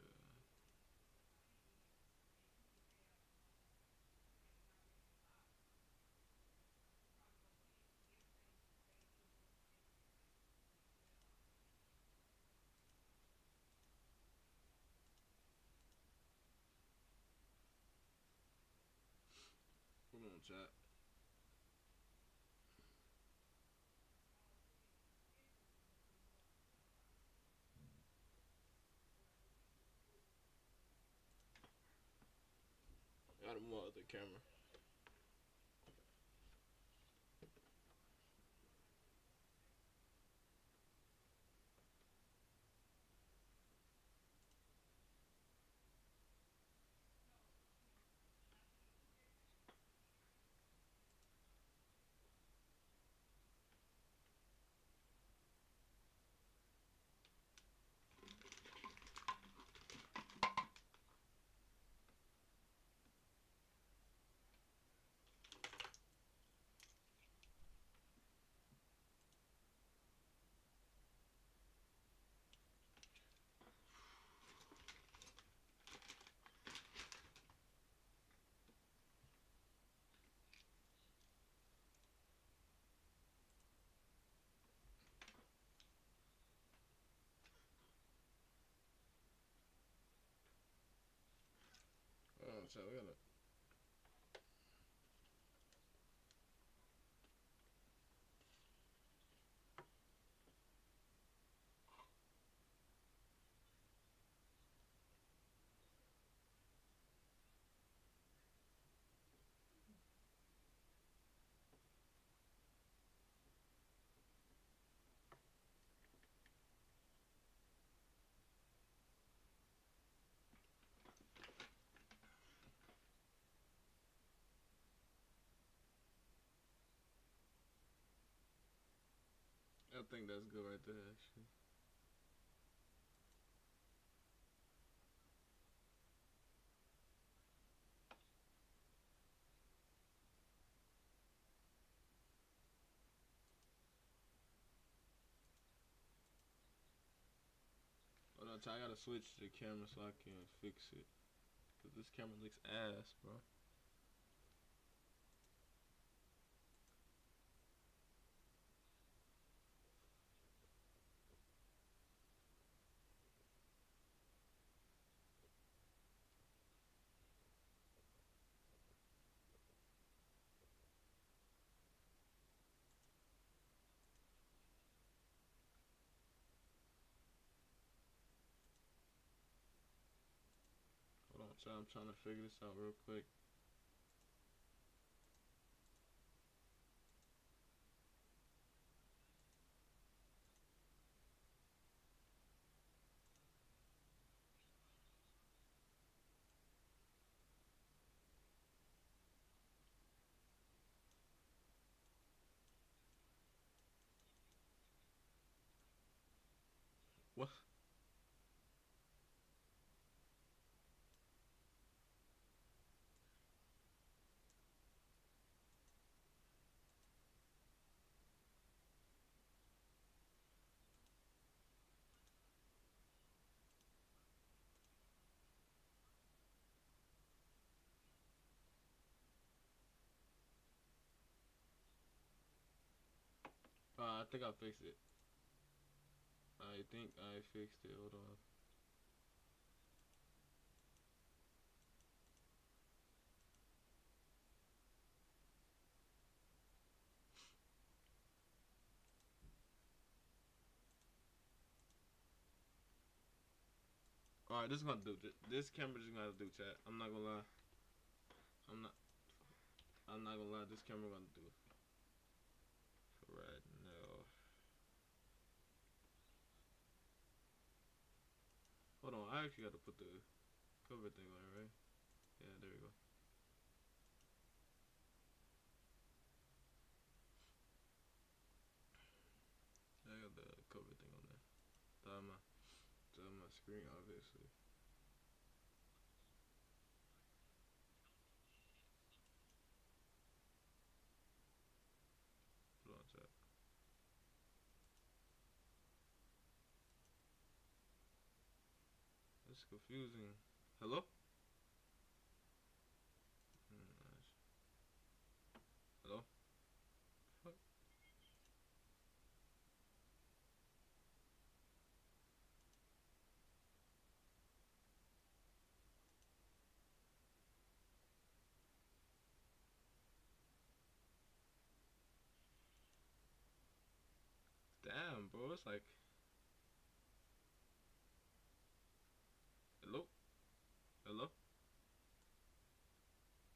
Hold on, chat. Gotta move out the camera. Hold on, chat. We gotta. I think that's good right there, actually. Hold on, I gotta switch the camera so I can fix it. Cause this camera looks ass, bro. Hold on, I'm trying to figure this out real quick. What? I think I fixed it. I think I fixed it. Hold on. Alright, this is gonna do. This camera just gonna do, chat. I'm not gonna lie. I'm not. I'm not gonna lie. This camera gonna do. For right now. Hold on. I actually got to put the cover thing on, right? Yeah, there we go. I got the cover thing on there. To my screen, obviously. Hold on, chat. It's confusing. Hello? Nice. Hello? Fuck. Damn, bro. It's like. Hello? Hello?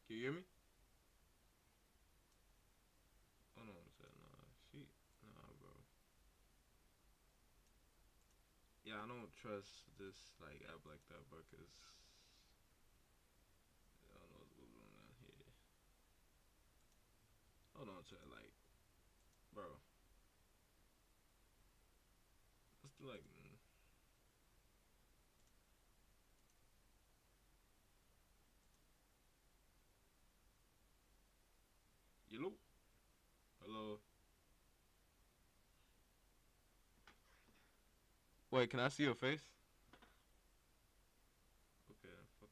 Can you hear me? Hold on, chat. Nah, bro. Yeah, I don't trust this like app like that, bro, cause I don't know what's going on here. Hold on, chat. Like, bro. Let's do like. Hello? Hello? Wait, can I see your face? Okay, fuck.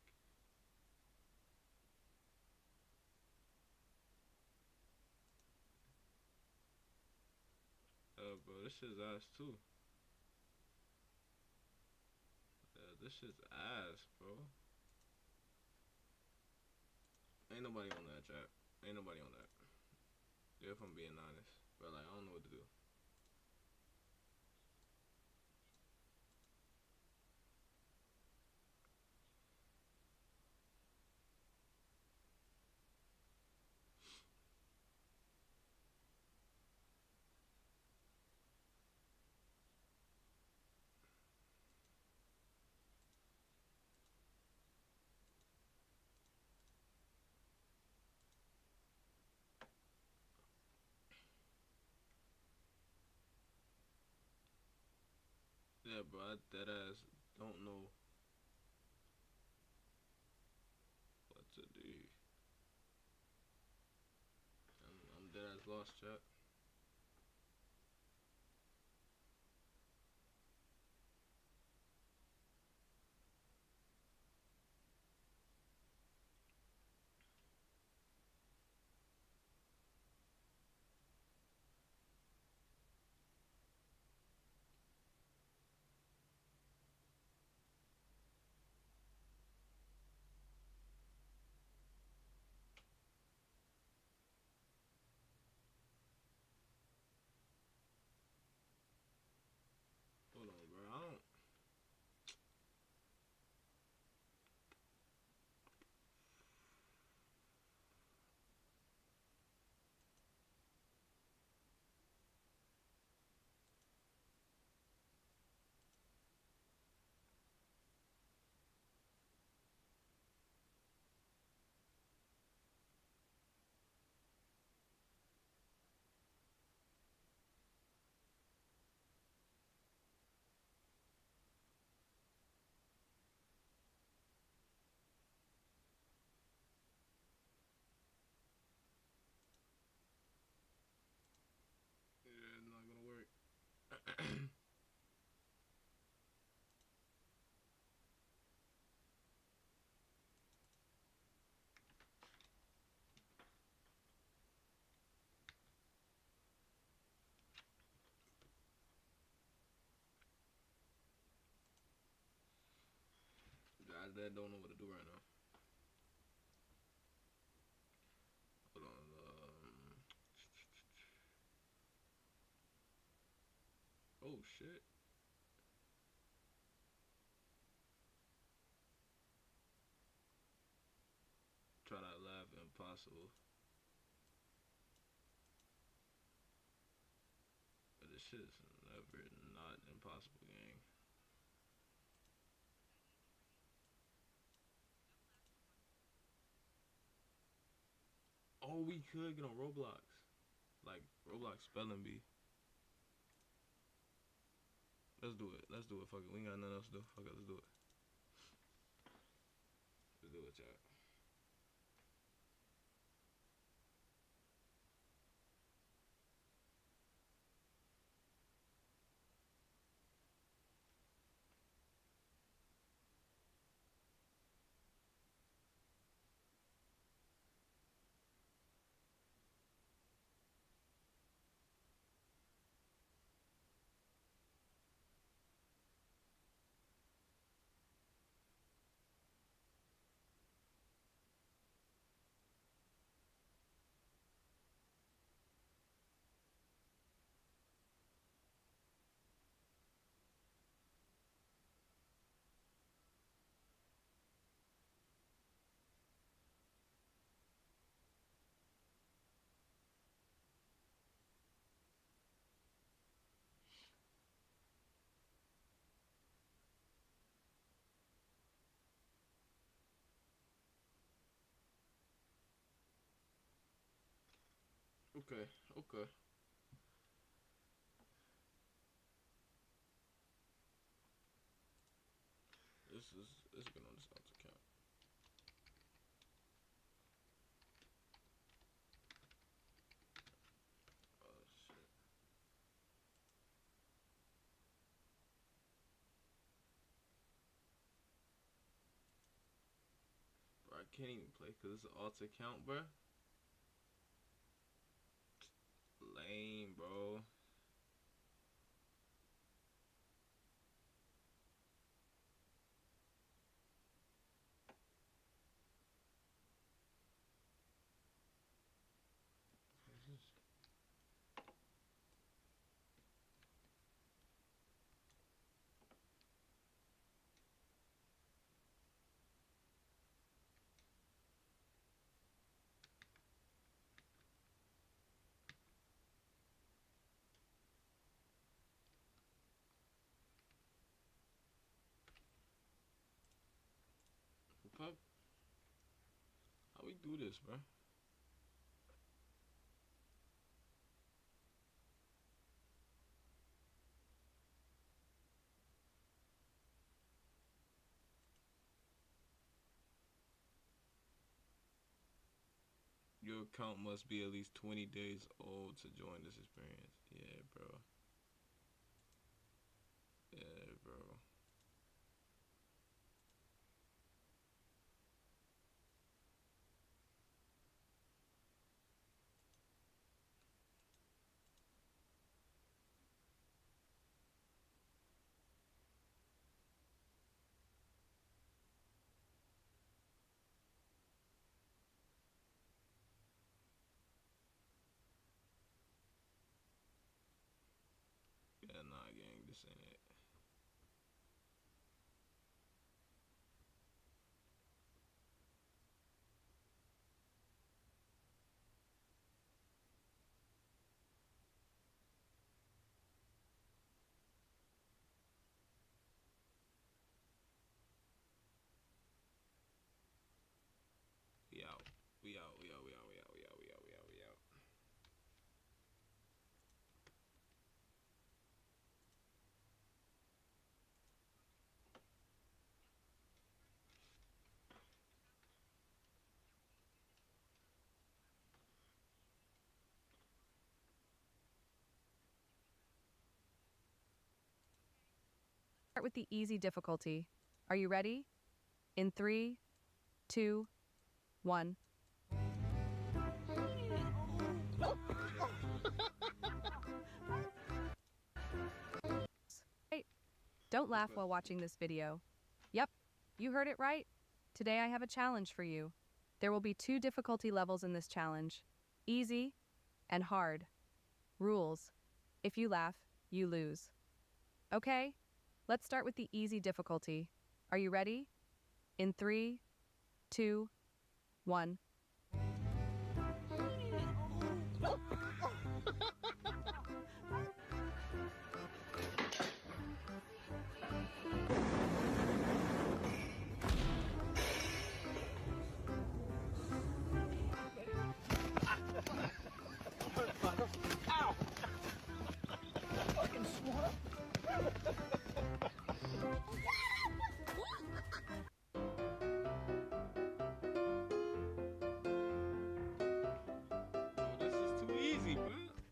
Bro, this shit's ass too. This shit's ass, bro. Ain't nobody on that, chat. Ain't nobody on that. Yeah, if I'm being honest. But like, I don't know what to do. Yeah, bro, I dead ass don't know what to do. I'm dead ass lost, chat. Hold on, bro. I don't. Yeah, it's not gonna work. Guys that don't know what to do right now. Hold on. Oh shit. Try that laugh, impossible. But this shit is never not impossible, gang. Oh, we could get on Roblox. Like, Roblox spelling bee. Let's do it. Let's do it. Fuck it. We ain't got nothing else to do. Fuck it. Let's do it. Let's do it, chat. Okay. Okay. This is gonna sound to count. Oh shit. Bro, I can't even play because it's an alt account, bro. Lame, bro. Fuck. How we do this, bro? Your account must be at least 20 days old to join this experience. Yeah, bro. Yeah, bro. Yeah, nah, gang, this ain't it. We out. We out. We out. We out. We out. We out. We out. We out. We out. Start with the easy difficulty. Are you ready? In 3, 2, 1. Hey, don't laugh while watching this video. Yep, you heard it right. Today I have a challenge for you. There will be 2 difficulty levels in this challenge. Easy and hard. Rules. If you laugh, you lose. Okay? Let's start with the easy difficulty. Are you ready? In 3, 2, 1. Ow! Fucking swamp!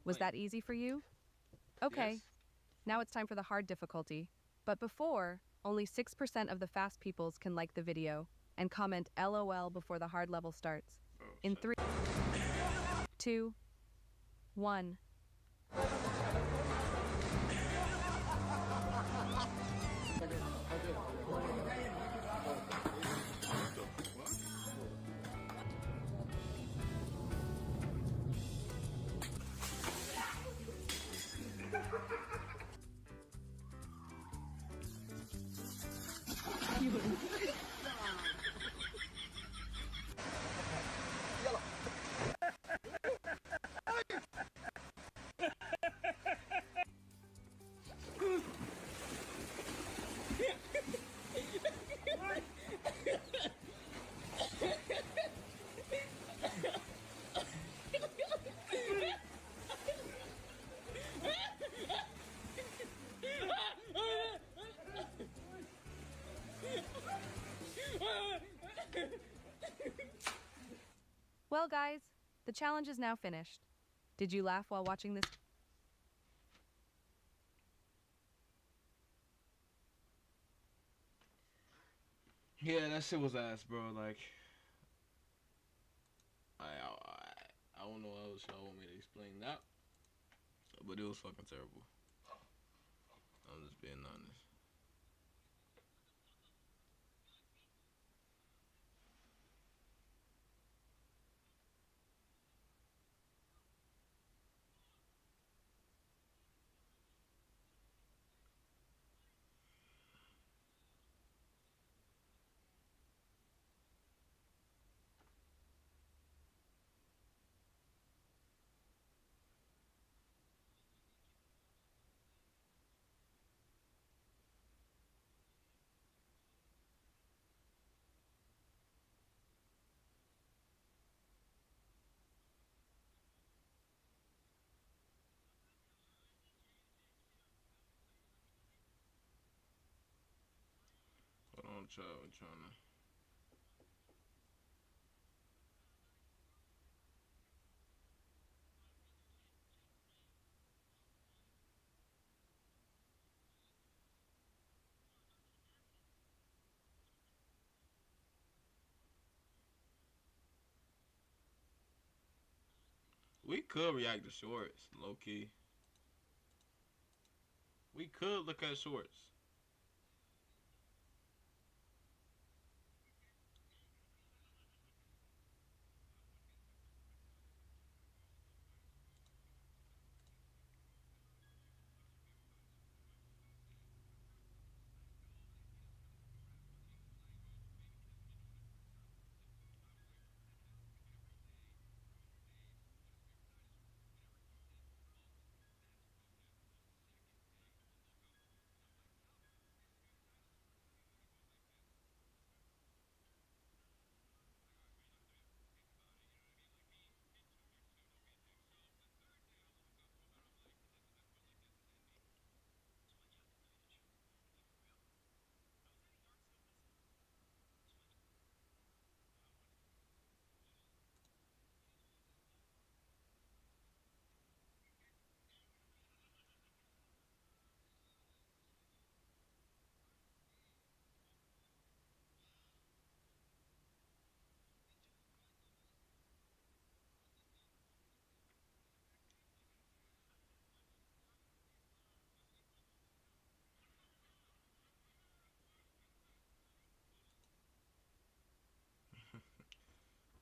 Was that easy for you? Okay, Yes. now it's time for the hard difficulty. But before, only 6% of the fast peoples can like the video and comment LOL before the hard level starts. In 3, 2, 1. Well, guys, the challenge is now finished. Did you laugh while watching this? Yeah, that shit was ass, bro. Like, I don't know how else y'all want me to explain that, but it was fucking terrible. I'm just being honest. Hold on, child. I'm trying to. We could react to shorts, low key. We could look at shorts.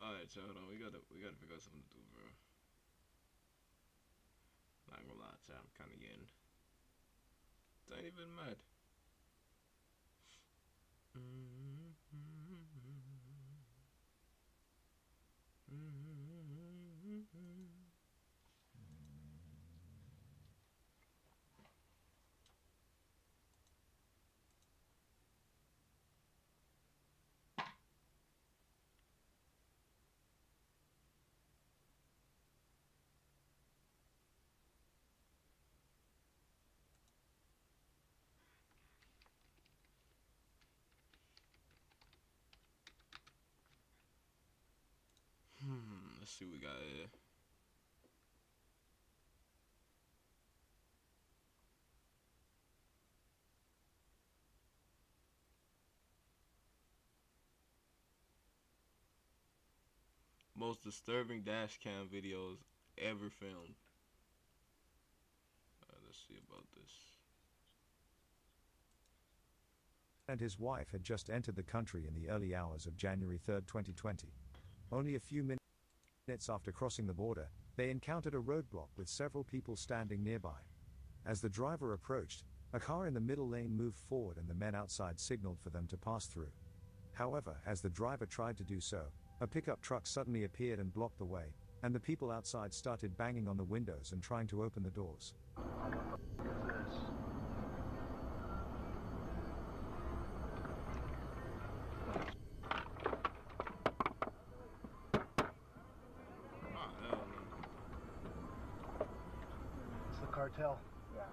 Alright, so hold on. We gotta figure out something to do, bro. Not gonna lie, chat. I'm kinda getting. It ain't even mad. Let's see what we got here. Most disturbing dash cam videos ever filmed. Let's see about this. And his wife had just entered the country in the early hours of January 3, 2020. Only a few minutes after crossing the border, they encountered a roadblock with several people standing nearby. As the driver approached, a car in the middle lane moved forward and the men outside signaled for them to pass through. However, as the driver tried to do so, a pickup truck suddenly appeared and blocked the way, and the people outside started banging on the windows and trying to open the doors. It's the cartel. Yeah.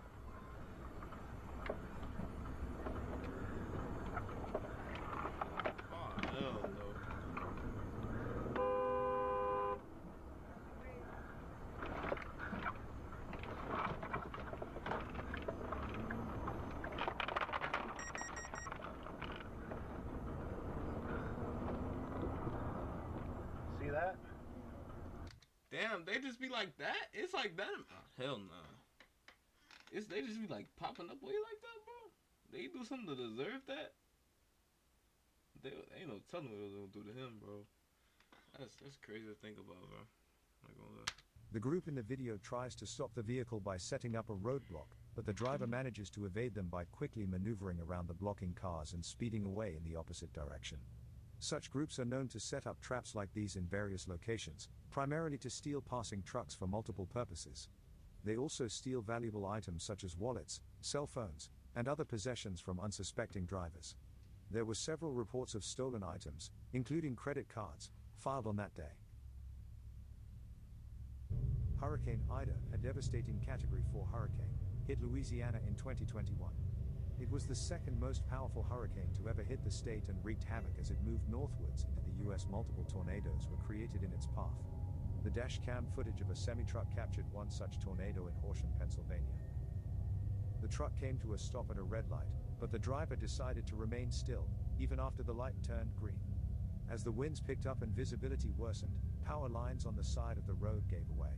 See that? Damn, they just be like that? It's like that? Hell nah. They just be like popping up way like that, bro? They do something to deserve that? Ain't no telling what they'll do to him, bro. That's crazy to think about, bro. Not gonna lie. The group in the video tries to stop the vehicle by setting up a roadblock, but the driver manages to evade them by quickly maneuvering around the blocking cars and speeding away in the opposite direction. Such groups are known to set up traps like these in various locations, primarily to steal passing trucks for multiple purposes. They also steal valuable items such as wallets, cell phones, and other possessions from unsuspecting drivers. There were several reports of stolen items, including credit cards, filed on that day. Hurricane Ida, a devastating Category 4 hurricane, hit Louisiana in 2021. It was the second most powerful hurricane to ever hit the state and wreaked havoc as it moved northwards into the U.S. Multiple tornadoes were created in its path. The dash cam footage of a semi-truck captured one such tornado in Horsham, Pennsylvania. The truck came to a stop at a red light, but the driver decided to remain still, even after the light turned green. As the winds picked up and visibility worsened, power lines on the side of the road gave away.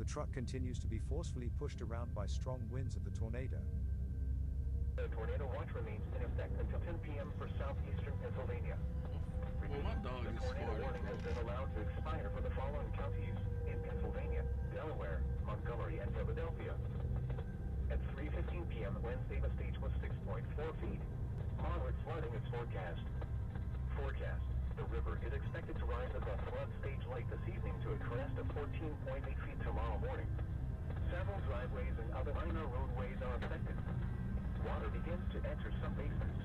The truck continues to be forcefully pushed around by strong winds of the tornado. The tornado watch remains in effect until 10 p.m. for southeastern Pennsylvania. Well, my dog The is tornado farting, warning bro. has been allowed to expire for the following counties in Pennsylvania: Delaware, Montgomery, and Philadelphia. At 3:15 p.m. Wednesday, the stage was 6.4 feet. Moderate flooding is forecast. The river is expected to rise above flood stage light this evening to a crest of 14.8 feet tomorrow morning. Several driveways and other minor roadways are affected. Water begins to enter some basements.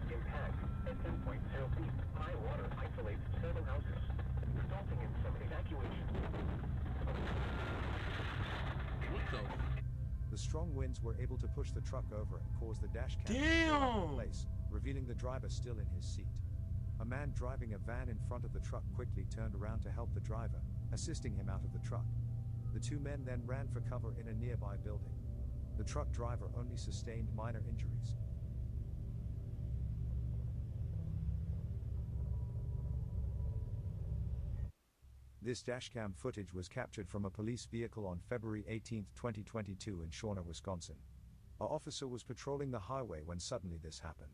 Impact at 10.0 feet. High water isolates 7 houses, resulting in some evacuation. What the? The strong winds were able to push the truck over and cause the dash cam to Damn! fall out of place, revealing the driver still in his seat. A man driving a van in front of the truck quickly turned around to help the driver, assisting him out of the truck. The two men then ran for cover in a nearby building. The truck driver only sustained minor injuries. This dashcam footage was captured from a police vehicle on February 18, 2022 in Shawnee, Wisconsin. An officer was patrolling the highway when suddenly this happened.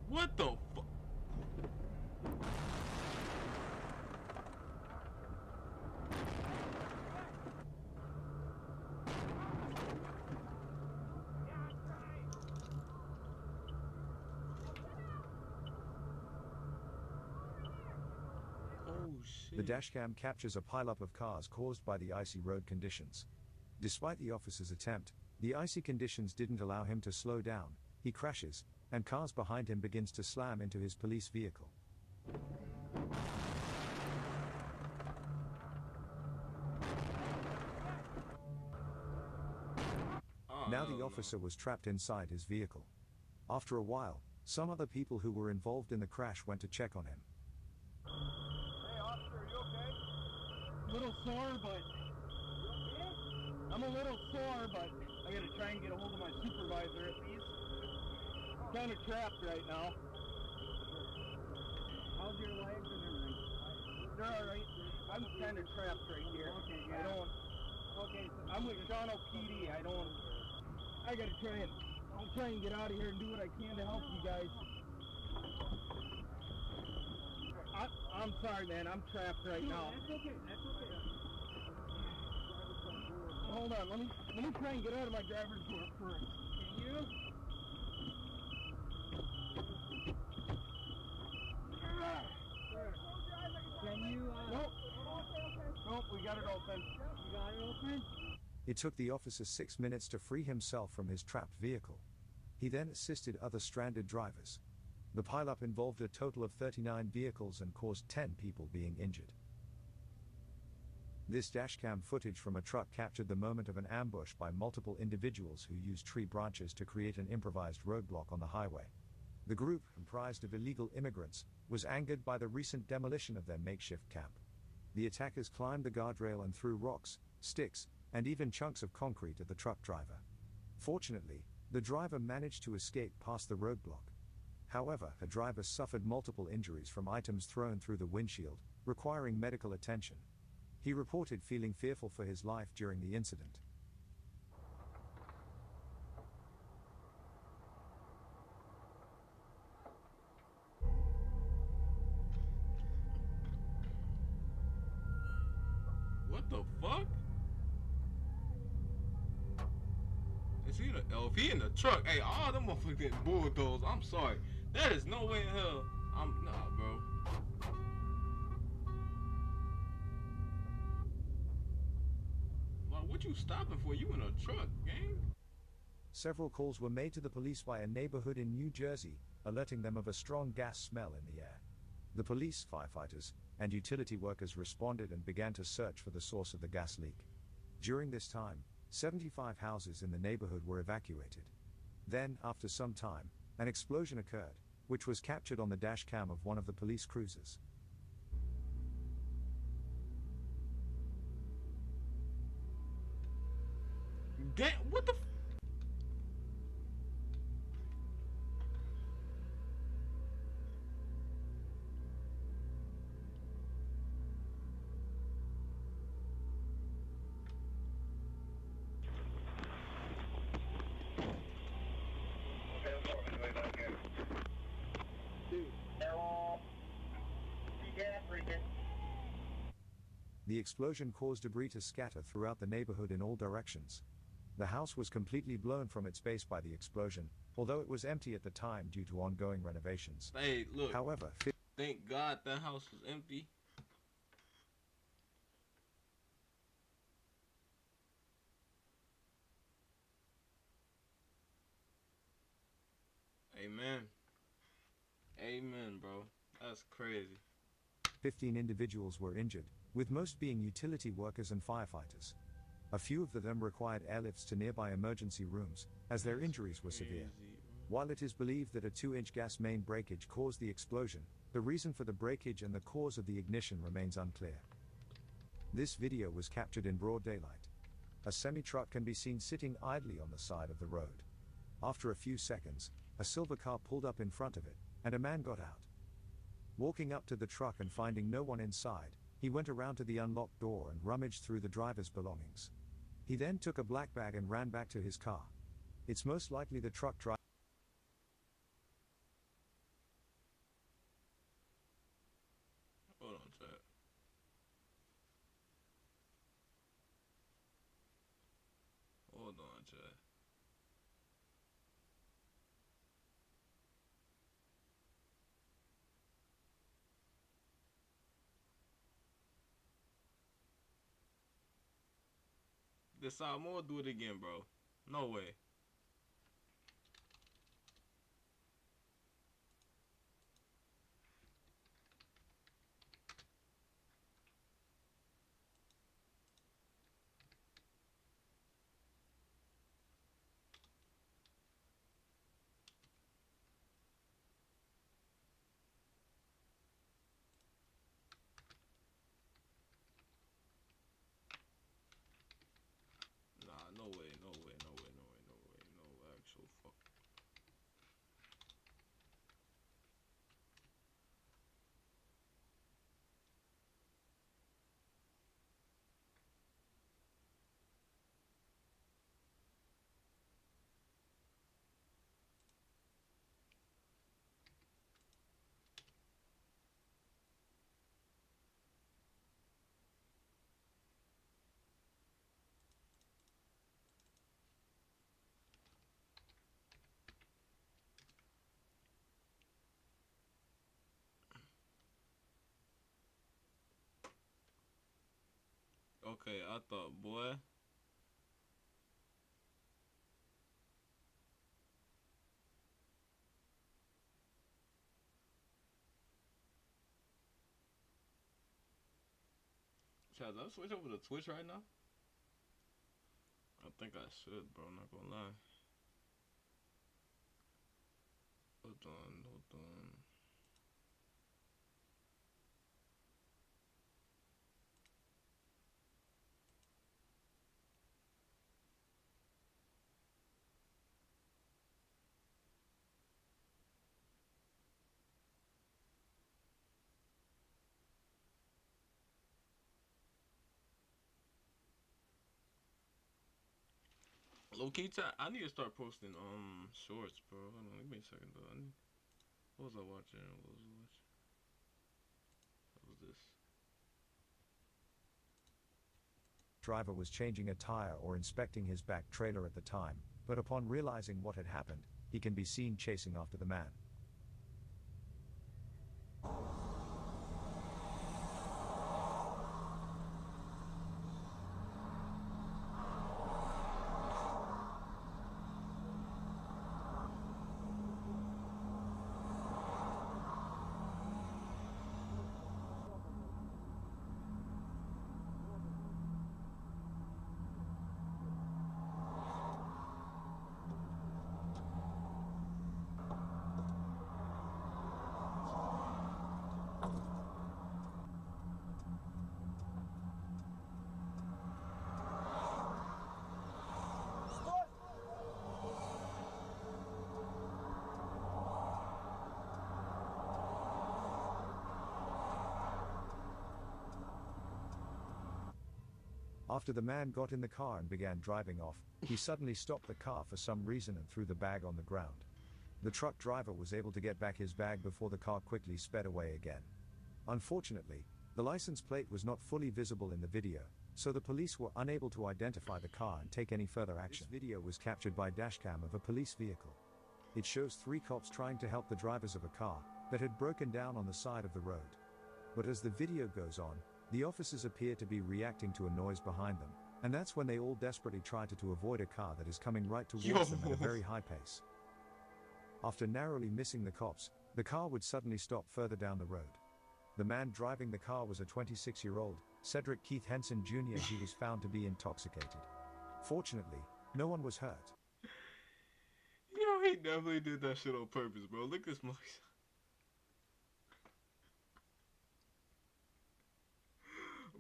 What the fuck? Oh shit. The dashcam captures a pileup of cars caused by the icy road conditions. Despite the officer's attempt, the icy conditions didn't allow him to slow down. He crashes, and cars behind him begins to slam into his police vehicle. Now the officer was trapped inside his vehicle. After a while, some other people who were involved in the crash went to check on him. Hey, officer, are you okay? Little sore, but I'm a little sore, but I gotta try and get a hold of my supervisor at least. Kind of trapped right now. How's your legs and everything? They're all right. I'm kind of trapped right here. Okay, yeah. I don't. Okay, so I'm with Shawnee PD. I gotta try and. I'll try and get out of here and do what I can to help you guys. I'm sorry, man. I'm trapped right now. That's okay. That's okay. Hold on. Let me try and get out of my driver's door first. Can you? Can you? Nope. Nope. We got it open. You got it open? It took the officer 6 minutes to free himself from his trapped vehicle. He then assisted other stranded drivers. The pileup involved a total of 39 vehicles and caused 10 people being injured. This dashcam footage from a truck captured the moment of an ambush by multiple individuals who used tree branches to create an improvised roadblock on the highway. The group, comprised of illegal immigrants, was angered by the recent demolition of their makeshift camp. The attackers climbed the guardrail and threw rocks, sticks, and even chunks of concrete at the truck driver. Fortunately, the driver managed to escape past the roadblock. However, the driver suffered multiple injuries from items thrown through the windshield, requiring medical attention. He reported feeling fearful for his life during the incident. What the fuck? Is he in if he in the truck, hey, all them motherfuckers getting bulldozed. I'm sorry. That is no way in hell. Nah, bro. Like, what you stopping for? You in a truck, gang? Several calls were made to the police by a neighborhood in New Jersey, alerting them of a strong gas smell in the air. The police, firefighters, and utility workers responded and began to search for the source of the gas leak. During this time, 75 houses in the neighborhood were evacuated. Then, after some time, an explosion occurred, which was captured on the dash cam of one of the police cruisers. What the The explosion caused debris to scatter throughout the neighborhood in all directions. The house was completely blown from its base by the explosion, although it was empty at the time due to ongoing renovations. Hey, look. However, thank God that house was empty. Amen. Amen, bro. That's crazy. 15 individuals were injured, with most being utility workers and firefighters. A few of them required airlifts to nearby emergency rooms, as their injuries were severe. While it is believed that a 2-inch gas main breakage caused the explosion, the reason for the breakage and the cause of the ignition remains unclear. This video was captured in broad daylight. A semi-truck can be seen sitting idly on the side of the road. After a few seconds, a silver car pulled up in front of it, and a man got out. Walking up to the truck and finding no one inside, he went around to the unlocked door and rummaged through the driver's belongings. He then took a black bag and ran back to his car. It's most likely the truck driver. Hold on, chat. Hold on, chat. Did Samoa do it again, bro? No way. Nah, no way, no way, no way, no way, no way, no actual fuck. Okay, I thought, boy. Chaz, I switch over to Twitch right now? I think I should, bro. Not gonna lie. Hold on, hold on. Low key, I need to start posting shorts, bro. Hold on, give me a second though. What was I watching? What was this? Driver was changing a tire or inspecting his back trailer at the time, but upon realizing what had happened, he can be seen chasing after the man. After the man got in the car and began driving off, he suddenly stopped the car for some reason and threw the bag on the ground. The truck driver was able to get back his bag before the car quickly sped away again. Unfortunately, The license plate was not fully visible in the video, so the police were unable to identify the car and take any further action. This video was captured by dashcam of a police vehicle. It shows 3 cops trying to help the drivers of a car that had broken down on the side of the road. But as the video goes on, the officers appear to be reacting to a noise behind them, and that's when they all desperately try to avoid a car that is coming right towards them at a very high pace. After narrowly missing the cops, the car would suddenly stop further down the road. The man driving the car was a 26-year-old, Cedric Keith Henson Jr. He was found to be intoxicated. Fortunately, no one was hurt. Yo, he definitely did that shit on purpose, bro. Look at this monkey.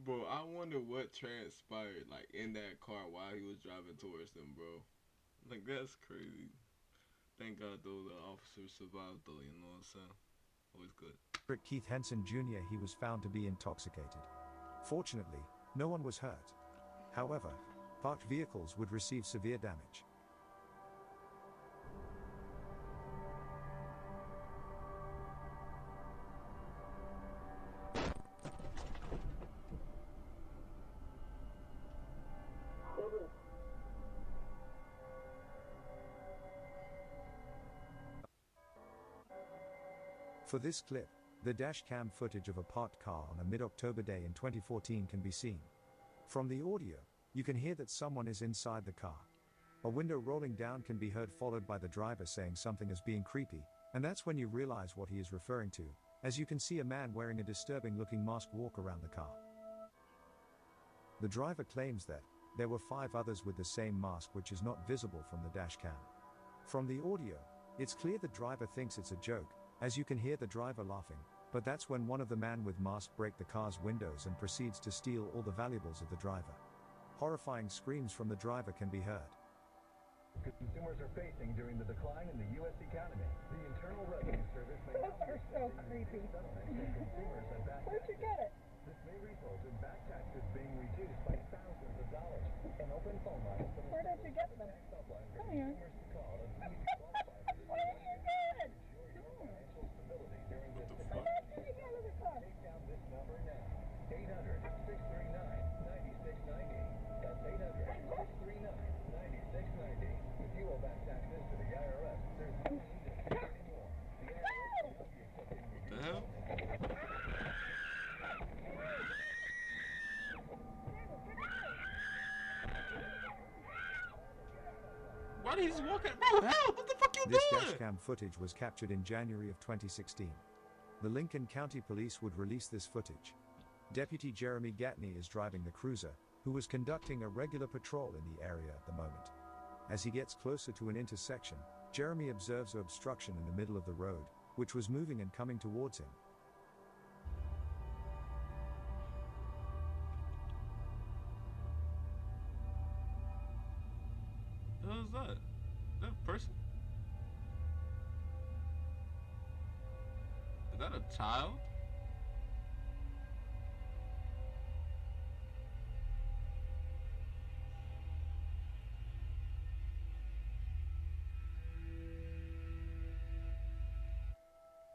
Bro, I wonder what transpired, like, in that car while he was driving towards them, bro. Like, that's crazy. Thank God, though, the officers survived, though, you know what I'm saying? Always good. Keith Henson Jr. He was found to be intoxicated. Fortunately, no one was hurt. However, parked vehicles would receive severe damage. For this clip, the dash cam footage of a parked car on a mid-October day in 2014 can be seen. From the audio, you can hear that someone is inside the car. A window rolling down can be heard, followed by the driver saying something as being creepy, and that's when you realize what he is referring to, as you can see a man wearing a disturbing-looking mask walk around the car. The driver claims that there were 5 others with the same mask, which is not visible from the dash cam. From the audio, it's clear the driver thinks it's a joke, as you can hear the driver laughing, but that's when one of the man with mask breaks the car's windows and proceeds to steal all the valuables of the driver. Horrifying screams from the driver can be heard. Consumers are facing during the decline in the U.S. economy. The Internal Revenue Service may Those are so creepy. consumers and back Where'd you get it? This may result in back taxes being reduced by thousands of dollars. An open phone line from Where did you get them? Come here. Where did you get it? Where did you get it? Take down this number now. 800-639-9690. That's 800-639-9690. If you owe back taxes to the IRS, there's no need to pay anymore. The IRS will be accepting the hell? Why did he just walk out? Bro, help! What the fuck you This doing? dashcam footage was captured in January of 2016. The Lincoln County Police would release this footage. Deputy Jeremy Gatney is driving the cruiser, who was conducting a regular patrol in the area at the moment. As he gets closer to an intersection, Jeremy observes an obstruction in the middle of the road, which was moving and coming towards him. What the hell is that? Is that a person? Is that a child?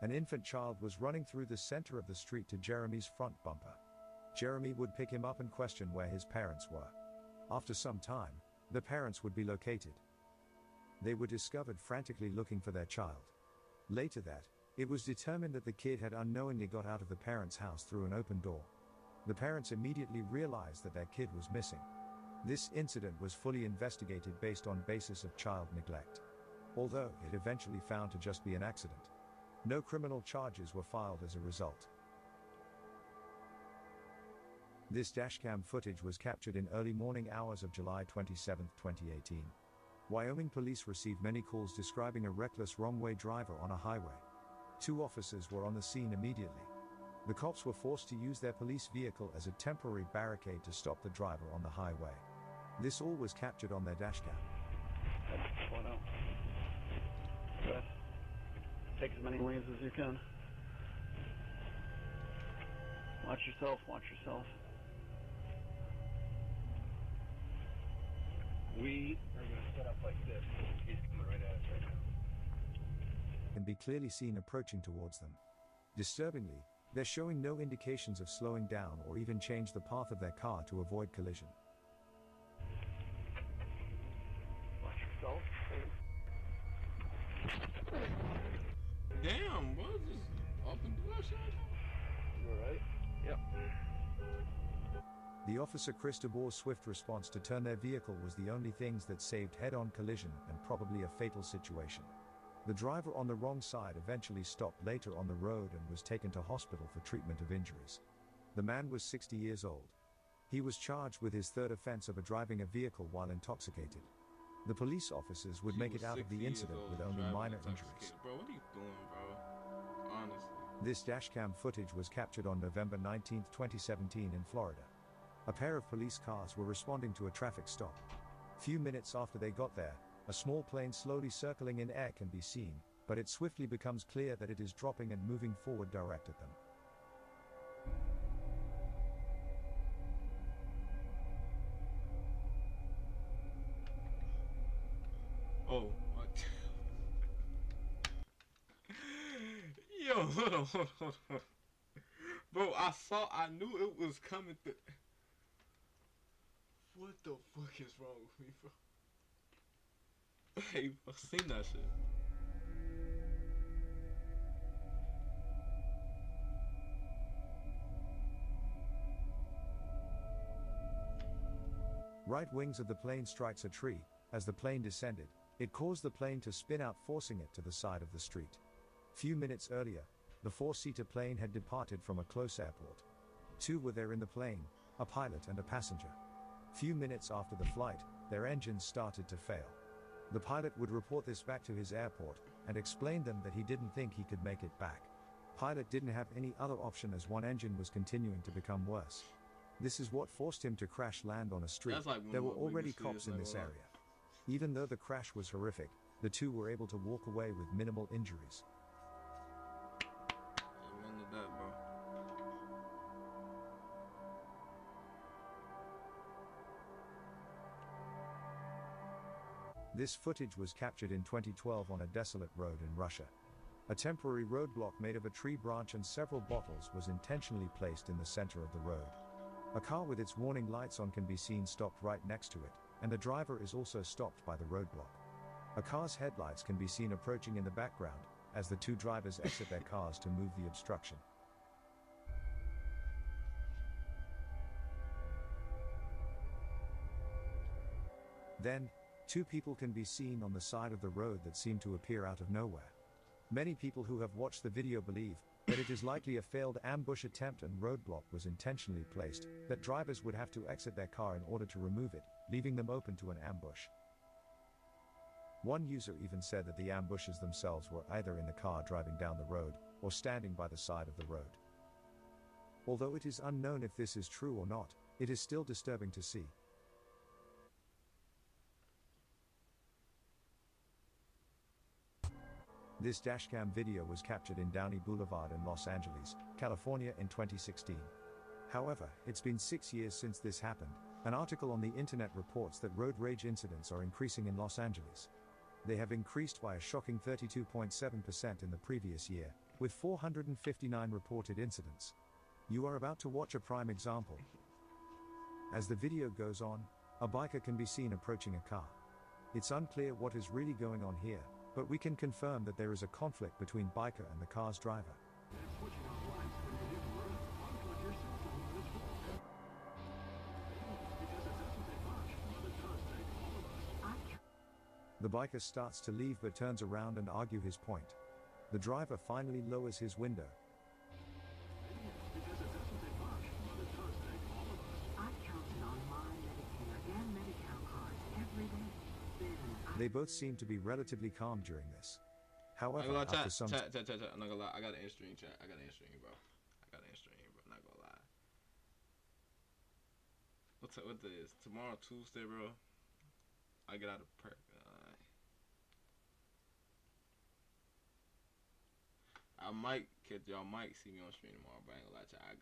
An infant child was running through the center of the street to Jeremy's front bumper. Jeremy would pick him up and question where his parents were. After some time, the parents would be located. They were discovered frantically looking for their child. Later it was determined that the kid had unknowingly got out of the parents' house through an open door. The parents immediately realized that their kid was missing. This incident was fully investigated based on basis of child neglect, although it eventually found to just be an accident. No criminal charges were filed as a result. This dashcam footage was captured in early morning hours of July 27, 2018. Wyoming police received many calls describing a reckless wrong-way driver on a highway. 2 officers were on the scene immediately. The cops were forced to use their police vehicle as a temporary barricade to stop the driver on the highway. This all was captured on their dashcam. Take as many lanes as you can. Watch yourself, watch yourself. We are going to set up like this. He's coming right at us right now. Can be clearly seen approaching towards them. Disturbingly, They're showing no indications of slowing down or even change the path of their car to avoid collision. Watch yourself. Damn, bro, just open door shot. You alright? Yep. The officer Chris DeBoer's swift response to turn their vehicle was the only things that saved head-on collision and probably a fatal situation. The driver on the wrong side eventually stopped later on the road and was taken to hospital for treatment of injuries. The man was 60 years old. He was charged with his third offense of driving a vehicle while intoxicated. The police officers would make it out of the incident with only minor injuries. Bro, what are you doing, bro? Honestly. This dashcam footage was captured on November 19, 2017 in Florida. A pair of police cars were responding to a traffic stop. Few minutes after they got there, a small plane slowly circling in air can be seen, but it swiftly becomes clear that it is dropping and moving forward direct at them. Oh, what? Yo, hold on. Bro, I knew it was coming through. What the fuck is wrong with me, bro? Hey, I've seen that shit. Right wings of the plane strikes a tree. As the plane descended, it caused the plane to spin out, forcing it to the side of the street. Few minutes earlier, the four-seater plane had departed from a close airport. Two were there in the plane, a pilot and a passenger. Few minutes after the flight, their engines started to fail. The pilot would report this back to his airport and explain them that he didn't think he could make it back. Pilot didn't have any other option as one engine was continuing to become worse. This is what forced him to crash land on a street. There were already cops in this area. Even though the crash was horrific, the two were able to walk away with minimal injuries. Amen to that, bro. This footage was captured in 2012 on a desolate road in Russia. A temporary roadblock made of a tree branch and several bottles was intentionally placed in the center of the road. A car with its warning lights on can be seen stopped right next to it, and the driver is also stopped by the roadblock. A car's headlights can be seen approaching in the background, as the two drivers exit their cars to move the obstruction. Then, two people can be seen on the side of the road that seem to appear out of nowhere. Many people who have watched the video believe that it is likely a failed ambush attempt and roadblock was intentionally placed, that drivers would have to exit their car in order to remove it, leaving them open to an ambush. One user even said that the ambushers themselves were either in the car driving down the road, or standing by the side of the road. Although it is unknown if this is true or not, it is still disturbing to see. This dashcam video was captured in Downey Boulevard in Los Angeles, California in 2016. However, it's been 6 years since this happened. An article on the internet reports that road rage incidents are increasing in Los Angeles. They have increased by a shocking 32.7% in the previous year, with 459 reported incidents. You are about to watch a prime example. As the video goes on, a biker can be seen approaching a car. It's unclear what is really going on here, but we can confirm that there is a conflict between biker and the car's driver. The biker starts to leave but turns around and argue his point. The driver finally lowers his window. They both seem to be relatively calm during this. However, after some... I'm not gonna lie, I got an in-stream chat. I got an in-stream, bro. Not gonna lie. What is tomorrow, Tuesday, bro? I get out of prep. Y'all might see me on stream tomorrow, but I ain't gonna lie to you.